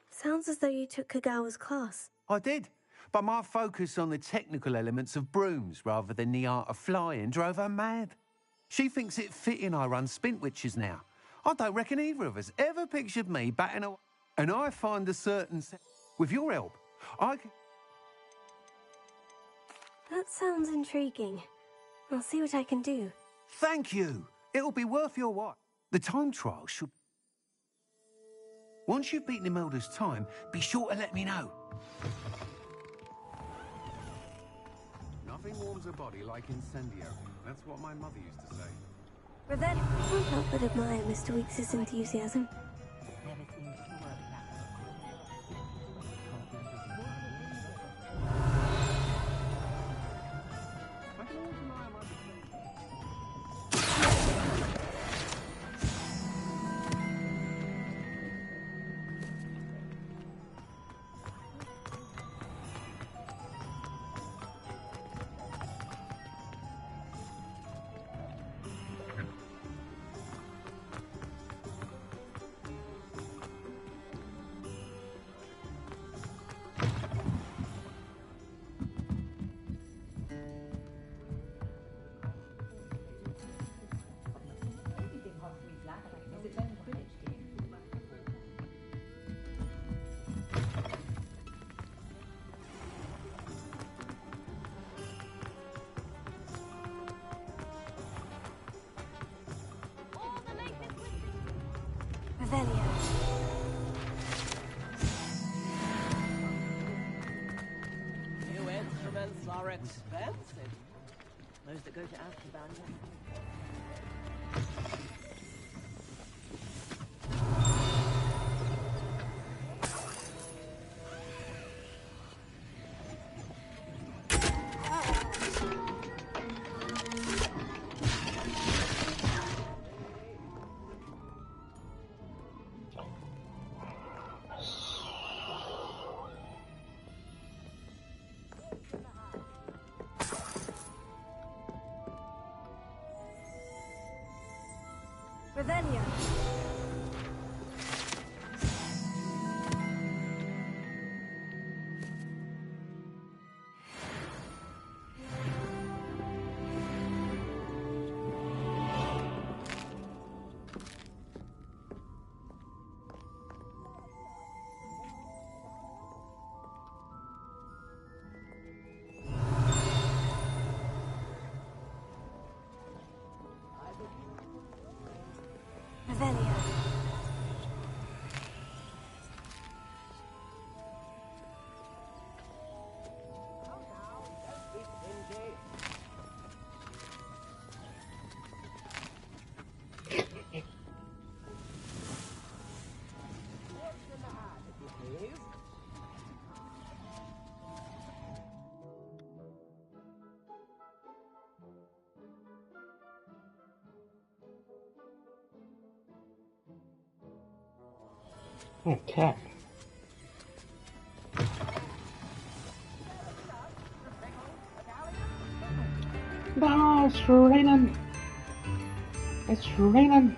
Sounds as though you took Kagawa's class. I did, but my focus on the technical elements of brooms rather than the art of flying drove her mad. She thinks it fitting I run Spintwitches now. I don't reckon either of us ever pictured me batting away. And I find a certain... With your help, I can... That sounds intriguing. I'll see what I can do. Thank you. It'll be worth your while. The time trial should... Once you've beaten Imelda's time, be sure to let me know. Nothing warms a body like incendiary. That's what my mother used to say. Revelio. I can't help but admire Mr. Weeks' enthusiasm. Revelio. New instruments are expensive. Those that go to Azkaban. Revelio. Revelio. Okay. No, it's raining. It's raining.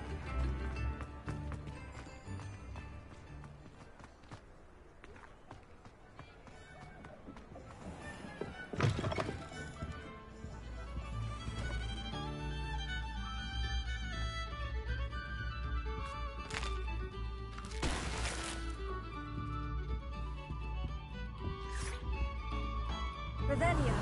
Revelio.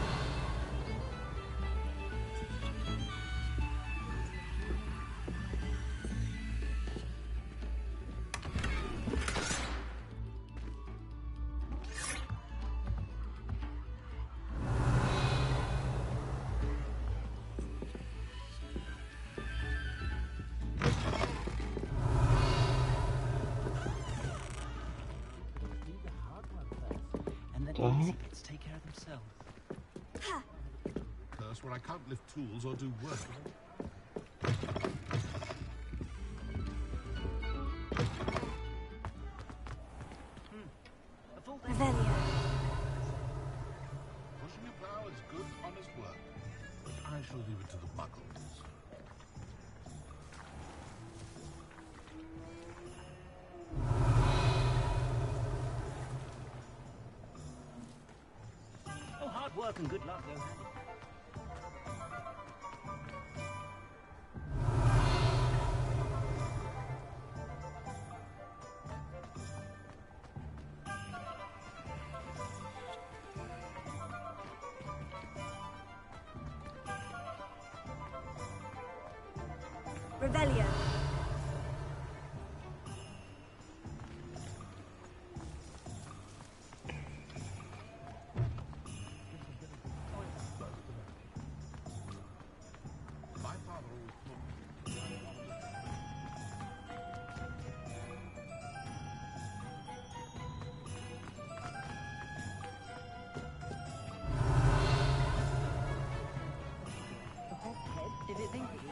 And then Okay. easy kids take care of themselves. Curse where I can't lift tools or do work. Revelio. Pushing a plough is good, honest work. But I shall leave it to the muggles. Oh, hard work and good luck go hand in hand. Revelio. My father always taught me. If it thinks it's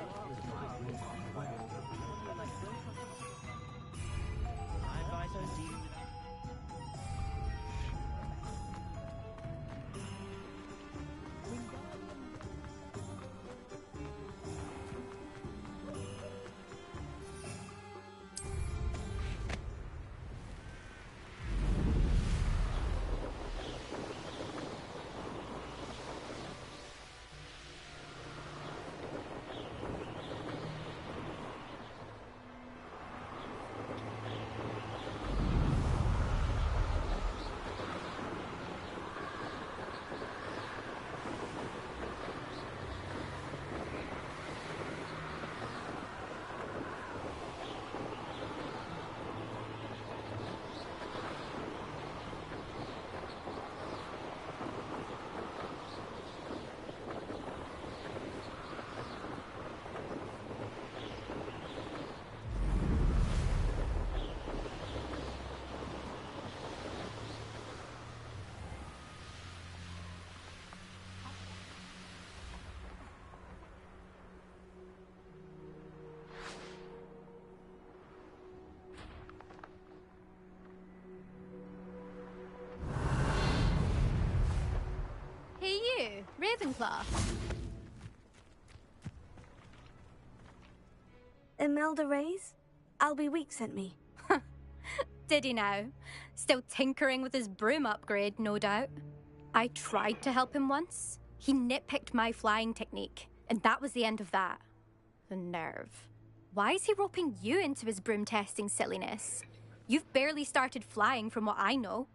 Ravenclaw. Imelda Reyes? Albie Week sent me. Did he now? Still tinkering with his broom upgrade, no doubt. I tried to help him once. He nitpicked my flying technique, and that was the end of that. The nerve. Why is he roping you into his broom testing silliness? You've barely started flying from what I know.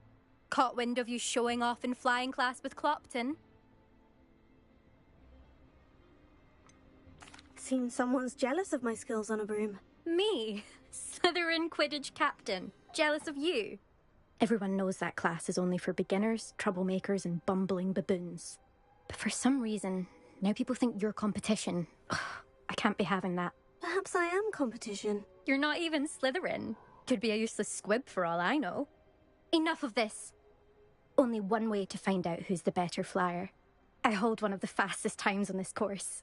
Caught wind of you showing off in flying class with Clopton. Seems someone's jealous of my skills on a broom. Me? Slytherin Quidditch captain. Jealous of you? Everyone knows that class is only for beginners, troublemakers, and bumbling baboons. But for some reason, now people think you're competition. Ugh, I can't be having that. Perhaps I am competition. You're not even Slytherin. Could be a useless squib for all I know. Enough of this. Only one way to find out who's the better flyer. I hold one of the fastest times on this course.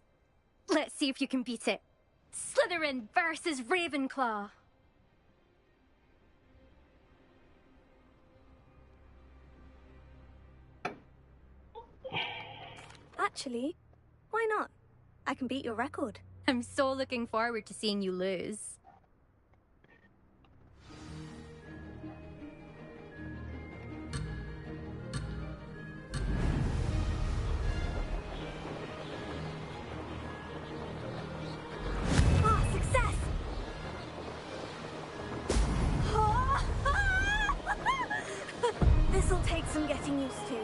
Let's see if you can beat it. Slytherin versus Ravenclaw. Actually, why not? I can beat your record. I'm so looking forward to seeing you lose. Ah, success! This'll take some getting used to.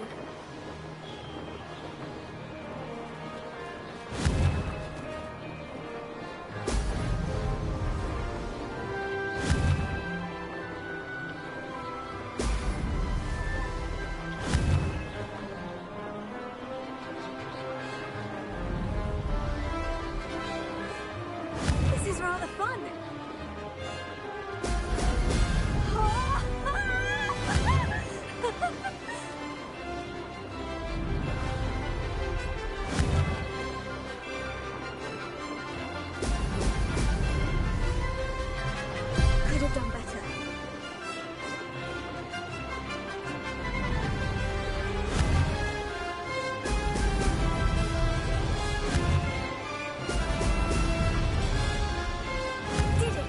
This is rather fun. Could have done better. Did it!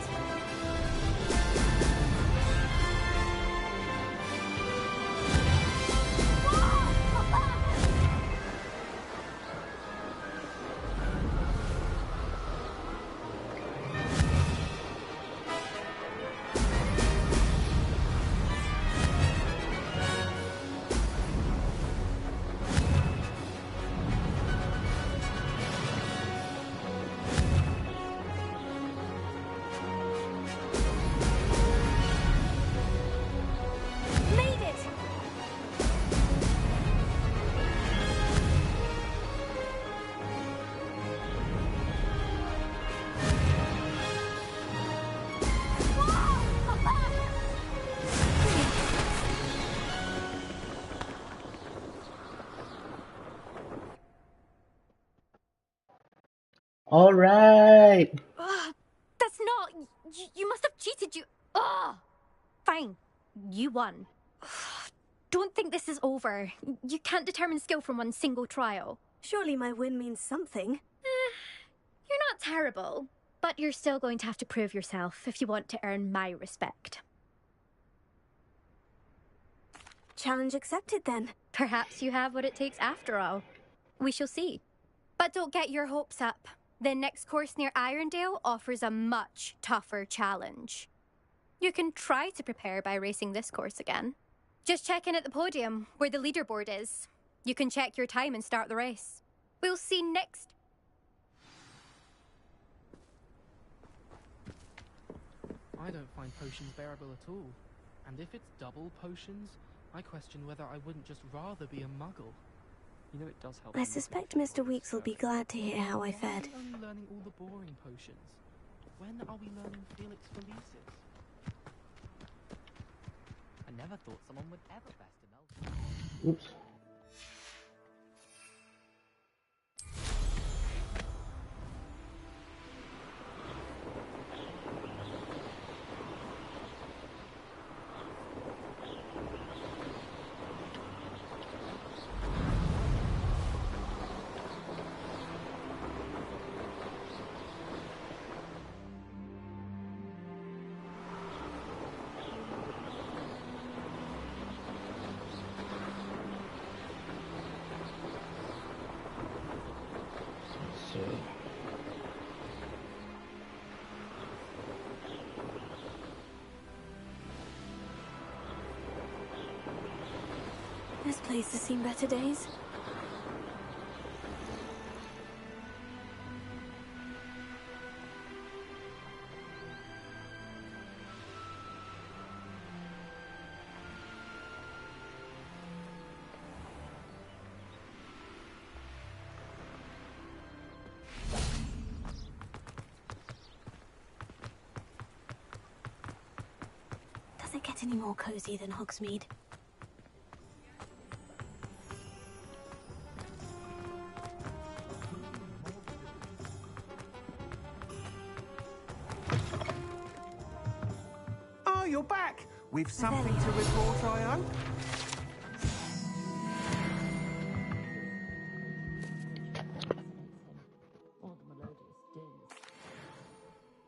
Made it! All right. That's not... You must have cheated, you... Ugh! Fine. You won. Don't think this is over. You can't determine skill from one single trial. Surely my win means something. You're not terrible, but you're still going to have to prove yourself if you want to earn my respect. Challenge accepted then. Perhaps you have what it takes after all. We shall see. But don't get your hopes up. The next course near Irondale offers a much tougher challenge. You can try to prepare by racing this course again. Just check in at the podium, where the leaderboard is. You can check your time and start the race. We'll see next... I don't find potions bearable at all. And if it's double potions, I question whether I wouldn't just rather be a muggle. You know, it does help. I suspect Mr. Weeks will be glad to hear how I fared. Why are we only learning all the boring potions? When are we learning Felix Felicis? I never thought someone would ever best Imelda. Oops. place has seen better days. Does it get any more cozy than Hogsmeade? Oh, you're back! With something to report, I hope?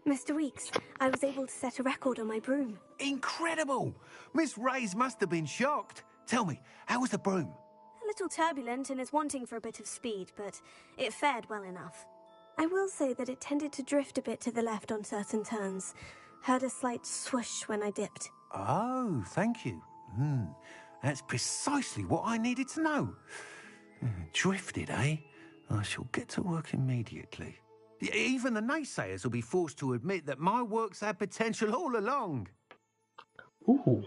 Mr. Weeks, I was able to set a record on my broom. Incredible! Miss Reyes must have been shocked. Tell me, how was the broom? A little turbulent and is wanting for a bit of speed, but it fared well enough. I will say that it tended to drift a bit to the left on certain turns. Heard a slight swoosh when I dipped. Oh, thank you. That's precisely what I needed to know. Drifted, eh? I shall get to work immediately. Even the naysayers will be forced to admit that my work's had potential all along. Ooh.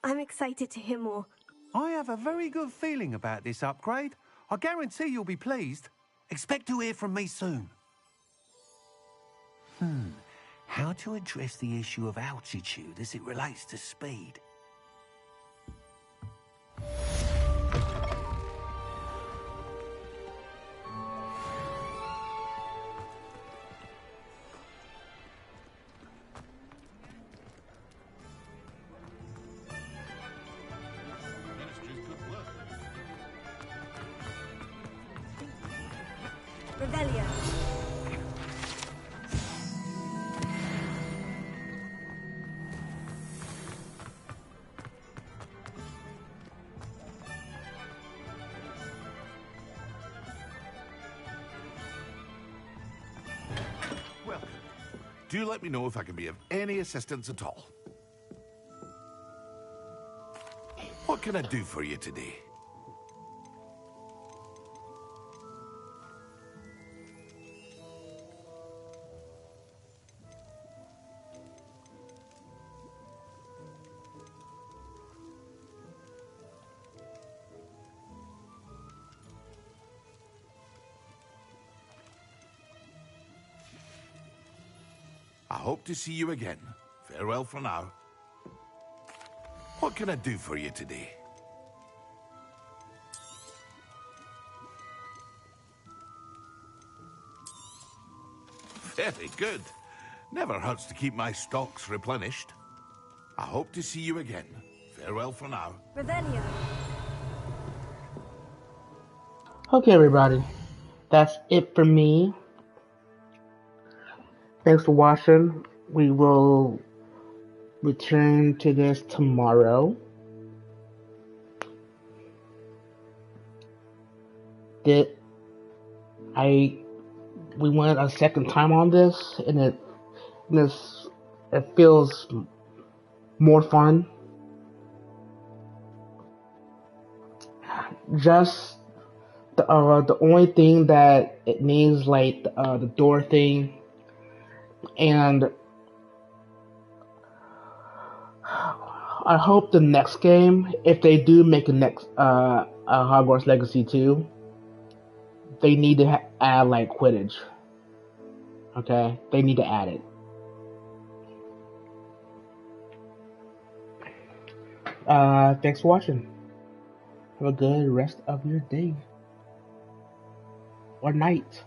I'm excited to hear more. I have a very good feeling about this upgrade. I guarantee you'll be pleased. Expect to hear from me soon. How to address the issue of altitude as it relates to speed? Revelio. Welcome. Do let me know if I can be of any assistance at all. What can I do for you today? I hope to see you again. Farewell for now. What can I do for you today? Very good. Never hurts to keep my stocks replenished. I hope to see you again. Farewell for now. Revelio. Okay, everybody. That's it for me. Thanks for watching. We will return to this tomorrow. We went a second time on this, and it feels more fun. Just the only thing that it needs, like the door thing, and I hope the next game, if they do make a next Hogwarts Legacy 2, they need to add like Quidditch. Okay, they need to add it. Thanks for watching. Have a good rest of your day or night.